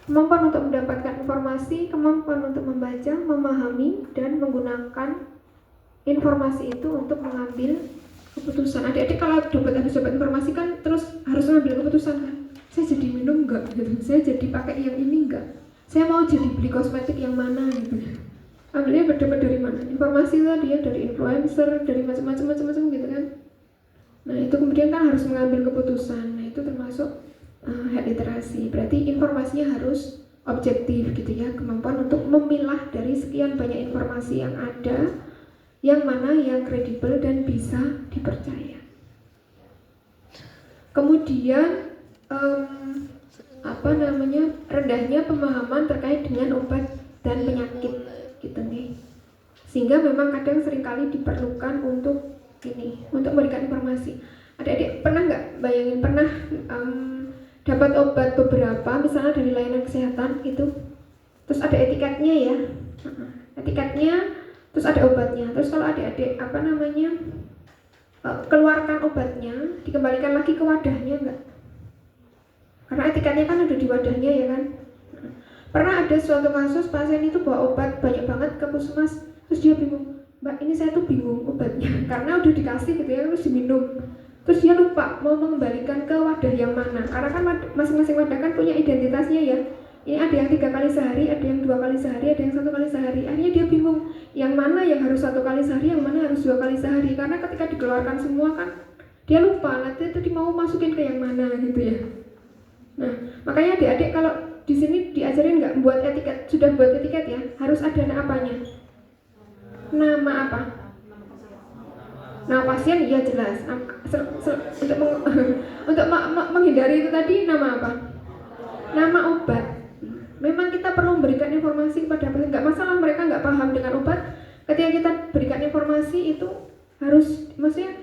Kemampuan untuk mendapatkan informasi, kemampuan untuk membaca, memahami, dan menggunakan informasi itu untuk mengambil keputusan. Adik-adik kalau habis dapat informasi kan terus harus mengambil keputusan kan. Saya jadi minum enggak gitu. Saya jadi pakai yang ini enggak. Saya mau jadi beli kosmetik yang mana gitu. Ambilnya berdapat dari mana? Informasi tadi ya, dari influencer, dari macam-macam gitu kan. Nah itu kemudian kan harus mengambil keputusan. Nah itu termasuk health literasi. Berarti informasinya harus objektif gitu ya. Kemampuan untuk memilah dari sekian banyak informasi yang ada yang mana yang kredibel dan bisa dipercaya. Kemudian rendahnya pemahaman terkait dengan obat dan penyakit gitu nih. Sehingga memang kadang seringkali diperlukan untuk memberikan informasi. Adik-adik pernah nggak bayangin dapat obat beberapa misalnya dari layanan kesehatan itu, terus ada etiketnya ya, terus ada obatnya, terus kalau adik-adik keluarkan obatnya, dikembalikan lagi ke wadahnya enggak? Karena etiketnya kan ada di wadahnya ya kan. Pernah ada suatu kasus pasien itu bawa obat banyak banget ke puskesmas, terus dia bingung, Mbak ini saya tuh bingung obatnya karena udah dikasih gitu ya, terus diminum, terus dia lupa mau mengembalikan ke wadah yang mana, karena kan masing-masing wadah kan punya identitasnya ya. Ini ada yang 3 kali sehari, ada yang 2 kali sehari, ada yang 1 kali sehari. Akhirnya dia bingung yang mana yang harus 1 kali sehari, yang mana harus 2 kali sehari, karena ketika dikeluarkan semua kan dia lupa nanti tadi mau masukin ke yang mana gitu ya. Nah makanya adik-adik kalau di sini diajarin nggak buat etiket, sudah buat etiket ya, harus ada apanya? Nama apa? Nama pasien iya jelas. Untuk menghindari itu tadi nama apa? Nama obat. Memang kita perlu memberikan informasi kepada pasien. Nggak masalah mereka nggak paham dengan obat. Ketika kita berikan informasi itu harus, maksudnya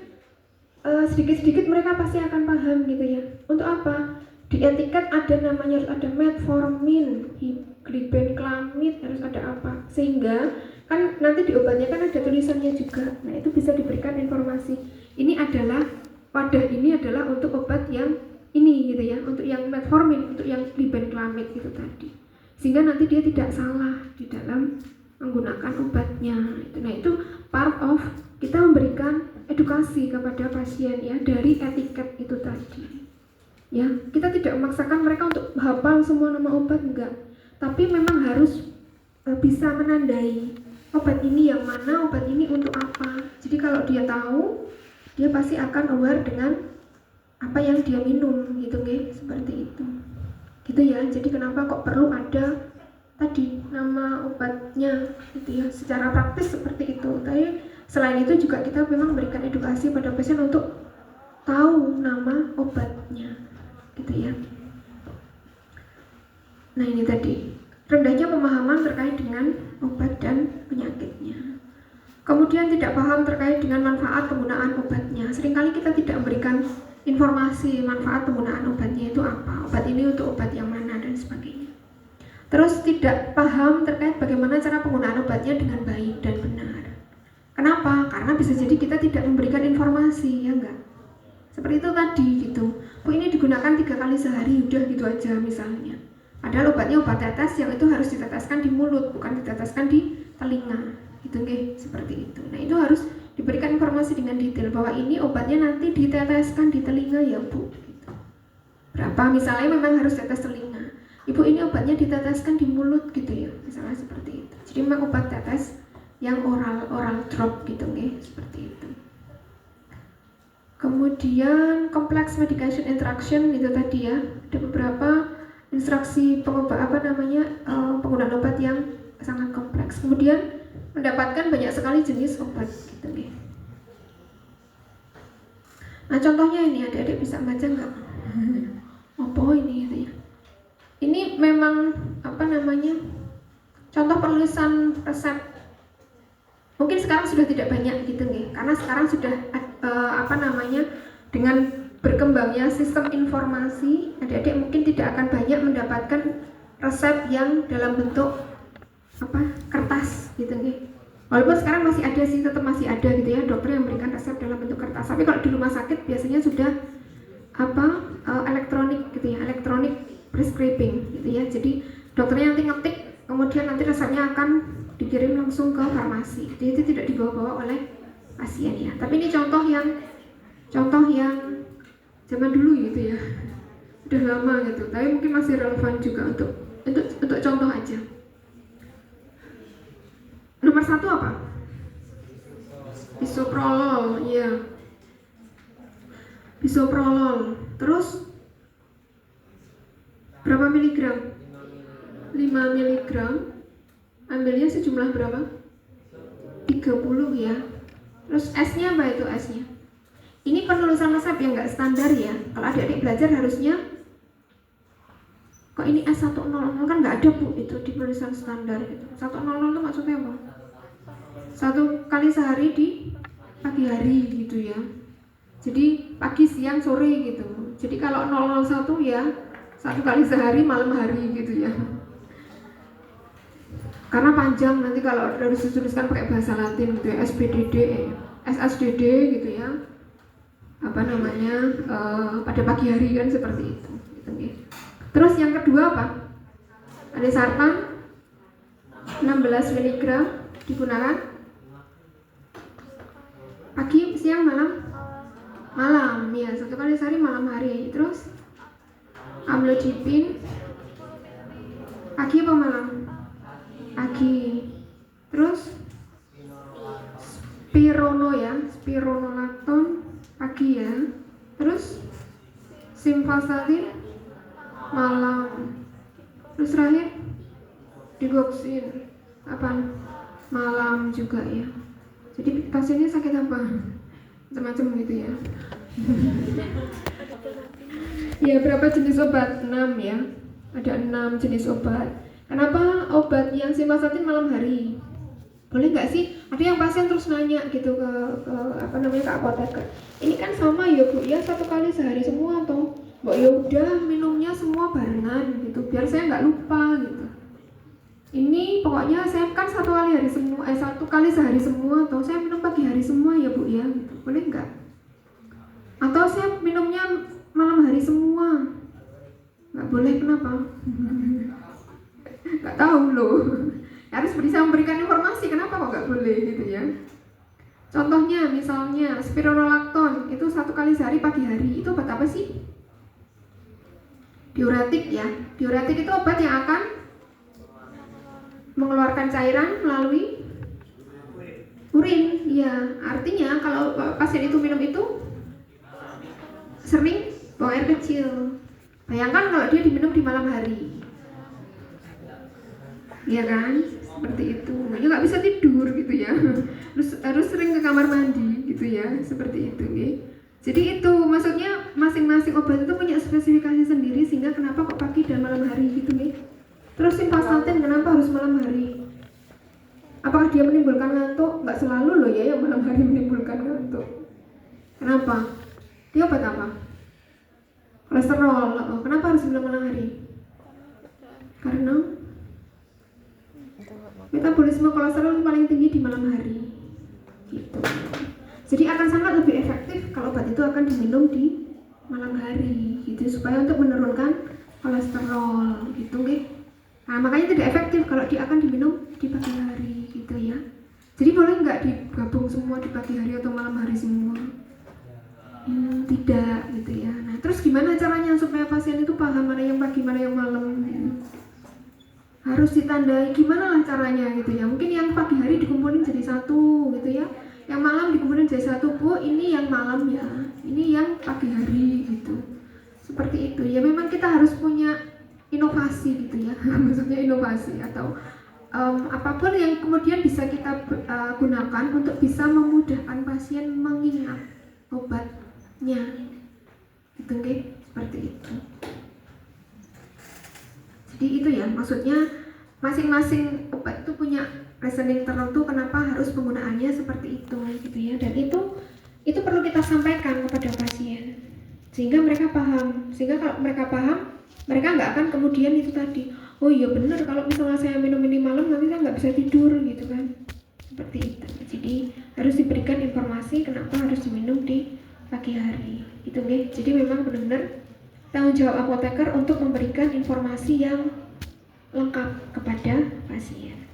sedikit-sedikit mereka pasti akan paham gitu ya. Untuk apa? Di etiket ada namanya, harus ada metformin, glibenclamid, harus ada apa, sehingga kan nanti di obatnya kan ada tulisannya juga. Nah itu bisa diberikan informasi. Ini adalah wadah ini adalah untuk obat yang ini gitu ya, untuk yang metformin, untuk yang glibenclamid itu tadi, sehingga nanti dia tidak salah di dalam menggunakan obatnya. Nah itu part of kita memberikan edukasi kepada pasien ya dari etiket itu tadi. Ya, kita tidak memaksakan mereka untuk hafal semua nama obat, enggak. Tapi memang harus bisa menandai obat ini yang mana, obat ini untuk apa. Jadi kalau dia tahu, dia pasti akan aware dengan apa yang dia minum gitu nggih, seperti itu. Gitu ya. Jadi kenapa kok perlu ada tadi nama obatnya gitu ya. Secara praktis seperti itu. Tapi selain itu juga kita memang memberikan edukasi pada pasien untuk tahu nama obatnya. Gitu ya. Nah ini tadi rendahnya pemahaman terkait dengan obat dan penyakitnya. Kemudian tidak paham terkait dengan manfaat penggunaan obatnya. Seringkali kita tidak memberikan informasi manfaat penggunaan obatnya itu apa, obat ini untuk obat yang mana dan sebagainya. Terus tidak paham terkait bagaimana cara penggunaan obatnya dengan baik dan benar. Kenapa? Karena bisa jadi kita tidak memberikan informasi, ya enggak? Seperti itu tadi gitu. Bu ini digunakan 3 kali sehari, udah gitu aja misalnya. Padahal obatnya obat tetes yang itu harus diteteskan di mulut, bukan diteteskan di telinga. Gitu nggih, seperti itu. Nah, itu harus diberikan informasi dengan detail bahwa ini obatnya nanti diteteskan di telinga ya, Bu. Gitu. Berapa misalnya memang harus tetes telinga. Ibu ini obatnya diteteskan di mulut gitu ya. Misalnya seperti itu. Jadi memang obat tetes yang oral drop gitu nggih, seperti itu. Kemudian complex medication interaction itu tadi ya, ada beberapa instruksi penggunaan obat yang sangat kompleks. Kemudian mendapatkan banyak sekali jenis obat gitu nih. Nah contohnya ini adik-adik bisa baca nggak? Apa ini gitu ya? Ini memang contoh penulisan resep. Mungkin sekarang sudah tidak banyak gitu nih, karena sekarang sudah dengan berkembangnya sistem informasi, adik-adik mungkin tidak akan banyak mendapatkan resep yang dalam bentuk kertas gitu nih. Walaupun sekarang masih ada sih, tetap masih ada gitu ya, dokter yang memberikan resep dalam bentuk kertas. Tapi kalau di rumah sakit biasanya sudah elektronik gitu ya, elektronik prescribing gitu ya. Jadi dokternya nanti ngetik, kemudian nanti resepnya akan dikirim langsung ke farmasi. Jadi itu tidak dibawa-bawa oleh pasien ya. Tapi ini contoh yang zaman dulu gitu ya. Udah lama gitu, tapi mungkin masih relevan juga untuk contoh aja. Nomor 1 apa? Bisoprolol, iya. Bisoprolol. Terus berapa miligram? 5 miligram. Ambilnya sejumlah berapa? 30 ya. Terus S-nya apa itu S-nya? Ini penulisan resep yang nggak standar ya. Kalau adik-adik belajar harusnya, kok ini S100 kan nggak ada Bu itu di penulisan standar gitu. 100 itu maksudnya apa? 1 kali sehari di pagi hari gitu ya. Jadi pagi, siang, sore gitu. Jadi kalau 001 ya 1 kali sehari malam hari gitu ya. Karena panjang nanti kalau harus dituliskan pakai bahasa Latin gitu ya, SPDD, SSDD gitu ya. Apa namanya? Pada pagi hari kan seperti itu gitu ya. Terus yang kedua apa? Ada sartan 16 mg digunakan pagi, siang, malam ya, 1 kali sehari malam hari. Terus amlodipin pagi apa malam? Pagi. Terus spironolakton pagi ya. Terus simvastatin malam. Terus terakhir digoxin apa? Malam juga ya. Jadi pasiennya sakit apa? Macam-macam gitu ya. Ya, berapa jenis obat? 6 ya. Ada 6 jenis obat. Kenapa obat yang simvastatin malam hari? Boleh nggak sih? Ada yang pasien terus nanya gitu ke apoteker. Ini kan sama ya Bu, ya 1 kali sehari semua atau? Mbak ya udah minumnya semua barengan gitu, biar saya nggak lupa gitu. Ini pokoknya saya kan 1 kali sehari semua, atau saya minum pagi hari semua ya Bu ya, gitu. Boleh nggak? Atau saya minumnya malam hari semua? Nggak boleh, kenapa? Nggak tahu loh. Harus bisa memberikan informasi kenapa kok nggak boleh gitu ya. Contohnya misalnya spironolakton itu 1 kali sehari pagi hari, itu obat apa sih? Diuretik ya. Diuretik itu obat yang akan mengeluarkan cairan melalui urin. Ya, artinya kalau pasien itu minum itu sering buang air kecil. Bayangkan kalau dia diminum di malam hari. Ya kan? Seperti itu. Ya nggak bisa tidur gitu ya. Harus sering ke kamar mandi gitu ya. Seperti itu ya. Jadi itu maksudnya masing-masing obat itu punya spesifikasi sendiri, sehingga kenapa kok pagi dan malam hari gitu nih. Terus simvastatin kenapa harus malam hari? Apakah dia menimbulkan ngantuk? Nggak selalu loh ya yang malam hari menimbulkan ngantuk. Kenapa? Dia obat apa? Kolesterol. Oh, kenapa harus malam hari? Karena metabolisme kolesterol paling tinggi di malam hari. Gitu. Jadi akan sangat lebih efektif kalau obat itu akan diminum di malam hari, gitu, supaya untuk menurunkan kolesterol, gitu, nggih. Nah, makanya tidak efektif kalau dia akan diminum di pagi hari, gitu ya. Jadi boleh nggak digabung semua di pagi hari atau malam hari semua? Tidak, gitu ya. Nah, terus gimana caranya supaya pasien itu paham mana yang pagi, mana yang malam? Harus ditandai, gimana lah caranya, gitu ya. Mungkin yang pagi hari dikumpulin jadi satu, gitu ya. Yang malam dikumpulin jadi satu, Bu, ini yang malam ya, ini yang pagi hari gitu. Seperti itu. Ya memang kita harus punya inovasi gitu ya. Maksudnya inovasi atau apapun yang kemudian bisa kita gunakan untuk bisa memudahkan pasien mengingat obatnya. Gitu nggih, seperti itu. Jadi itu ya, maksudnya masing-masing obat itu punya reasoning tertentu kenapa harus penggunaannya seperti itu gitu ya, dan itu perlu kita sampaikan kepada pasien sehingga mereka paham. Sehingga kalau mereka paham, mereka nggak akan kemudian itu tadi, oh iya benar kalau misalnya saya minum ini malam nanti saya nggak bisa tidur gitu kan, seperti itu. Jadi harus diberikan informasi kenapa harus diminum di pagi hari gitu nggih. Jadi memang benar-benar tanggung jawab apoteker untuk memberikan informasi yang lengkap kepada pasien.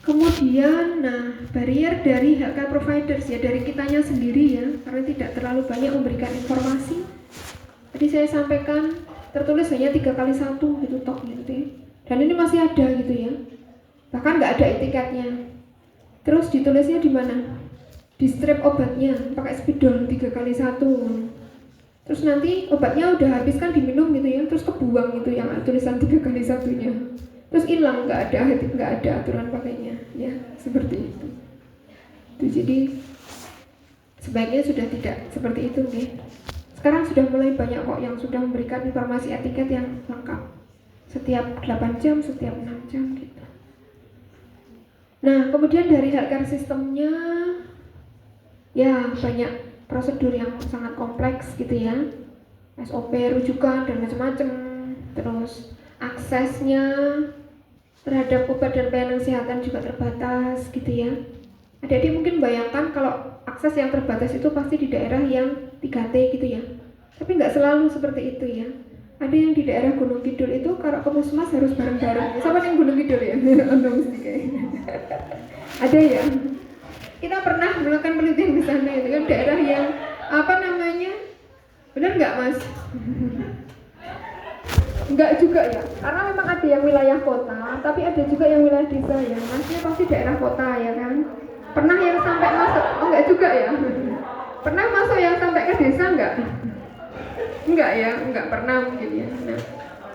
Kemudian, nah, barrier dari healthcare providers ya, dari kitanya sendiri ya, karena tidak terlalu banyak memberikan informasi. Tadi saya sampaikan tertulis hanya 3x1 gitu tok gitu ya. Dan ini masih ada gitu ya. Bahkan nggak ada etiketnya. Terus ditulisnya di mana? Di strip obatnya pakai spidol 3x1. Terus nanti obatnya udah habis kan diminum gitu ya, terus kebuang gitu yang tulisan 3x1-nya. terus hilang, nggak ada aturan pakainya, ya seperti itu. Jadi sebaiknya sudah tidak seperti itu, nih. Sekarang sudah mulai banyak kok yang sudah memberikan informasi etiket yang lengkap, setiap 8 jam, setiap 6 jam gitu. Nah, kemudian dari healthcare sistemnya, ya banyak prosedur yang sangat kompleks gitu ya, SOP, rujukan dan macam-macam. Terus aksesnya terhadap obat dan pelayanan kesehatan juga terbatas gitu ya. Adik-adik mungkin bayangkan kalau akses yang terbatas itu pasti di daerah yang 3T gitu ya. Tapi nggak selalu seperti itu ya. Ada yang di daerah Gunung Kidul itu kalau ke puskesmas harus bareng-bareng. Siapa yang Gunung Kidul ya? Ada ya. Kita pernah melakukan penelitian di sana itu kan, daerah yang apa namanya? Benar nggak Mas? Enggak juga ya, karena memang ada yang wilayah kota, tapi ada juga yang wilayah desa ya. Masnya pasti daerah kota ya kan? Pernah yang sampai masuk? Oh enggak juga ya. Pernah masuk yang sampai ke desa enggak? Enggak ya, enggak pernah mungkin ya. Nah,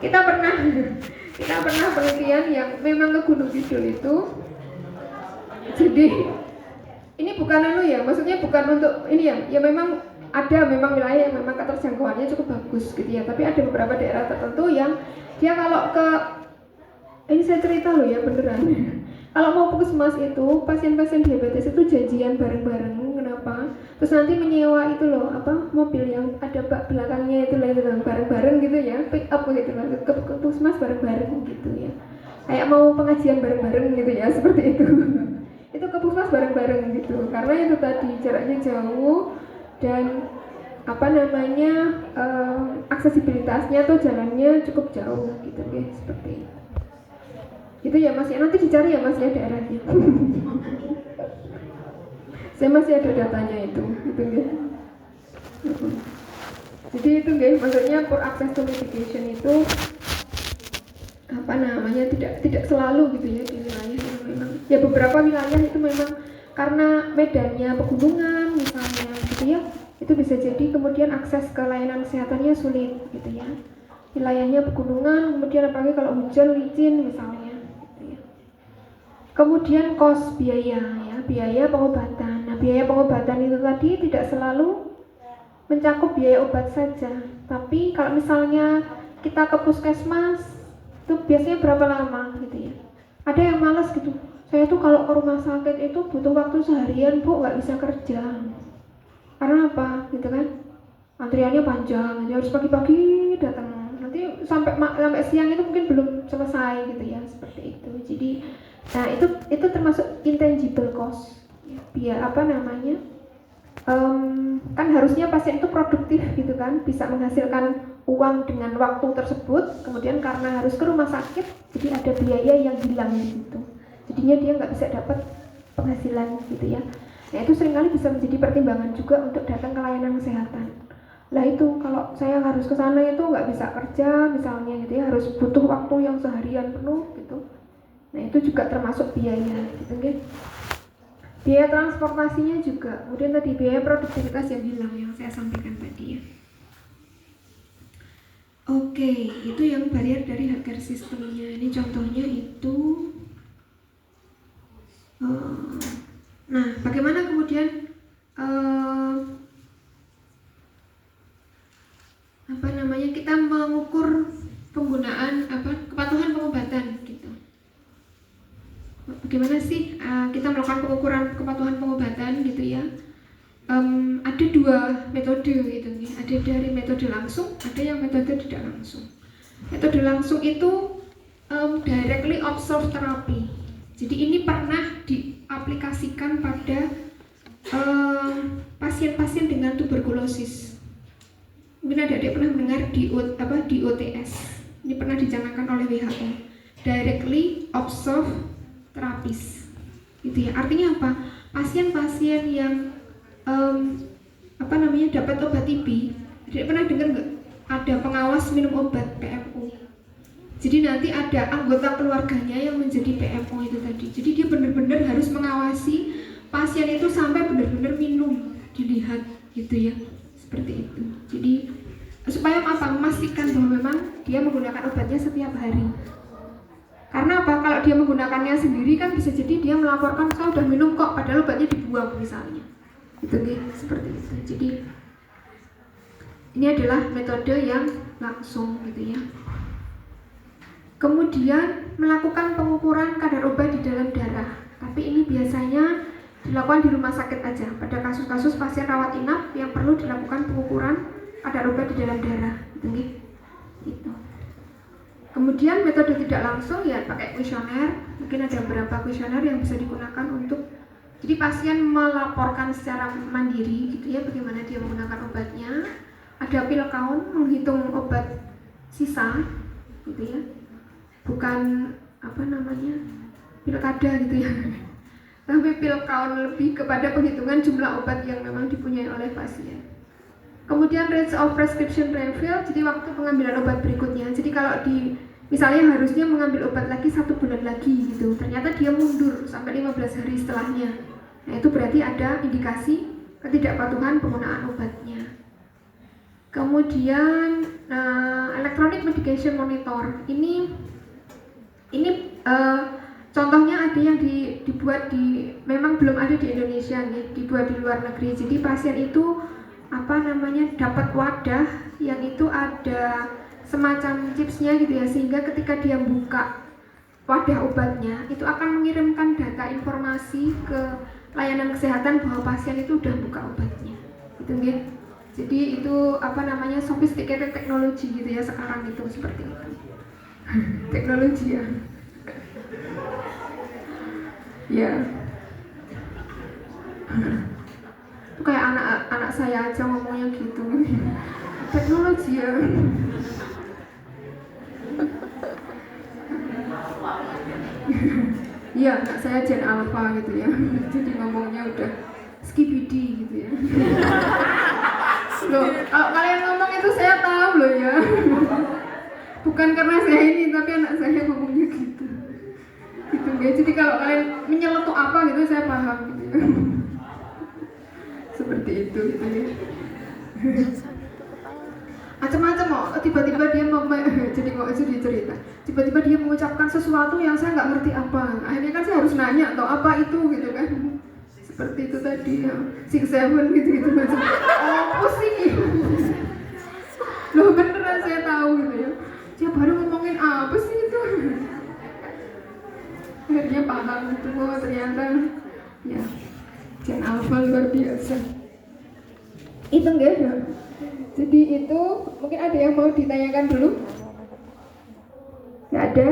kita pernah penelitian yang memang ke Gunung Kidul itu. Jadi ini bukan ya, maksudnya bukan untuk ini ya memang ada memang wilayah yang memang keterjangkauannya cukup bagus gitu ya, tapi ada beberapa daerah tertentu yang dia kalau ke, ini saya cerita loh ya beneran. Kalau mau puskesmas itu pasien-pasien diabetes itu janjian bareng-bareng. Kenapa? Terus nanti menyewa itu loh apa mobil yang ada bak belakangnya itu loh bareng-bareng gitu ya, pick up gitu loh, ke puskesmas bareng-bareng gitu ya. Kayak mau pengajian bareng-bareng gitu ya, seperti itu. Itu ke puskesmas bareng-bareng gitu. Karena itu tadi jaraknya jauh dan apa namanya aksesibilitasnya tuh jalannya cukup jauh gitu ya, seperti itu. Itu ya Mas ya, nanti dicari ya Mas ya daerahnya. Saya masih ada datanya itu ya. Jadi itu guys, maksudnya for access to medication itu apa namanya tidak selalu gitu ya di wilayah yang memang ya, beberapa wilayah itu memang karena medannya pegunungan misalnya gitu ya, itu bisa jadi kemudian akses ke layanan kesehatannya sulit gitu ya. Wilayahnya pegunungan, kemudian apalagi kalau hujan licin misalnya. Kemudian kos biaya ya, biaya pengobatan. Nah, biaya pengobatan itu tadi tidak selalu mencakup biaya obat saja. Tapi kalau misalnya kita ke puskesmas itu biasanya berapa lama gitu ya. Ada yang malas gitu. Saya tuh kalau ke rumah sakit itu butuh waktu seharian, Bu, nggak bisa kerja. Karena apa? Gitu kan? Antriannya panjang, jadi harus pagi-pagi datang. Nanti sampai siang itu mungkin belum selesai gitu ya, seperti itu. Jadi nah itu termasuk intangible cost ya, biar apa namanya kan harusnya pasien itu produktif gitu kan, bisa menghasilkan uang dengan waktu tersebut, kemudian karena harus ke rumah sakit jadi ada biaya yang hilang di situ, jadinya dia nggak bisa dapat penghasilan gitu ya. Nah itu seringkali bisa menjadi pertimbangan juga untuk datang ke layanan kesehatan. Lah itu kalau saya harus ke sana itu nggak bisa kerja misalnya gitu ya, harus butuh waktu yang seharian penuh gitu. Nah itu juga termasuk biaya gitu kan. Biaya transportasinya juga, kemudian tadi biaya produktivitas yang hilang yang saya sampaikan tadi ya. Oke, itu yang barrier dari healthcare sistemnya. Ini contohnya itu. Nah, bagaimana kemudian apa namanya kita mengukur penggunaan kepatuhan pengobatan gitu. Bagaimana sih kita melakukan pengukuran kepatuhan pengobatan gitu ya? Ada dua metode gitu nih. Ada dari metode langsung, ada yang metode tidak langsung. Metode langsung itu directly observed therapy. Jadi ini pernah diaplikasikan pada pasien-pasien dengan tuberkulosis. Mungkin ada pernah mendengar di OTS. Ini pernah dicanangkan oleh WHO. Directly observed terapis gitu ya, artinya apa? Pasien-pasien yang dapat obat TB, tidak pernah dengar nggak ada pengawas minum obat PMO. Jadi nanti ada anggota keluarganya yang menjadi PMO itu tadi. Jadi dia benar-benar harus mengawasi pasien itu sampai benar-benar minum, dilihat gitu ya, seperti itu. Jadi supaya apa? Memastikan bahwa memang dia menggunakan obatnya setiap hari. Karena apa? Kalau dia menggunakannya sendiri kan bisa jadi dia melaporkan saya udah minum kok, padahal obatnya dibuang misalnya. Itu seperti itu. Jadi ini adalah metode yang langsung gitu ya. Kemudian melakukan pengukuran kadar obat di dalam darah. Tapi ini biasanya dilakukan di rumah sakit aja. Pada kasus-kasus pasien rawat inap yang perlu dilakukan pengukuran kadar obat di dalam darah. Gitu. Kemudian metode tidak langsung ya pakai kuesioner. Mungkin ada beberapa kuesioner yang bisa digunakan untuk jadi pasien melaporkan secara mandiri gitu ya bagaimana dia menggunakan obatnya. Ada pill count menghitung obat sisa gitu ya. Bukan pilkada gitu ya. Tapi pill count lebih kepada penghitungan jumlah obat yang memang dipunyai oleh pasien. Kemudian rates of prescription refill, jadi waktu pengambilan obat berikutnya. Jadi kalau misalnya harusnya mengambil obat lagi 1 bulan lagi gitu, ternyata dia mundur sampai 15 hari setelahnya. Nah itu berarti ada indikasi ketidakpatuhan penggunaan obatnya. Kemudian electronic medication monitor. Ini contohnya ada yang dibuat memang belum ada di Indonesia nih, dibuat di luar negeri. Jadi pasien itu dapat wadah yang itu ada semacam chipsnya gitu ya, sehingga ketika dia buka wadah obatnya itu akan mengirimkan data informasi ke layanan kesehatan bahwa pasien itu udah buka obatnya gitu ya. Jadi itu sophisticated technology gitu ya sekarang itu seperti itu. Teknologi ya. Ya. Itu kayak anak saya aja ngomongnya gitu. Teknologi ya. Iya, anak saya Gen Alpha gitu ya. Jadi ngomongnya udah skibidi gitu ya. Loh, kalau kalian ngomong itu saya tahu loh ya. Bukan karena saya ini, tapi anak saya ngomongnya gitu. Gitu ya. Jadi kalau kalian menyeletuk apa gitu saya paham gitu ya. Seperti itu gitu ya. Macam-macam kok, tiba-tiba dia jadi cerita. Tiba-tiba dia mengucapkan sesuatu yang saya nggak ngerti apa. Akhirnya kan saya harus nanya atau apa itu gitu kan. Seperti itu tadi ya, 6-7 gitu macam. Oh pusing. Loh beneran saya tahu gitu ya. Dia baru ngomongin apa sih itu? Akhirnya paham itu, oh ternyata ya Gen Alpha luar biasa. Itu enggak ya? Jadi itu mungkin ada yang mau ditanyakan dulu? Nggak ada?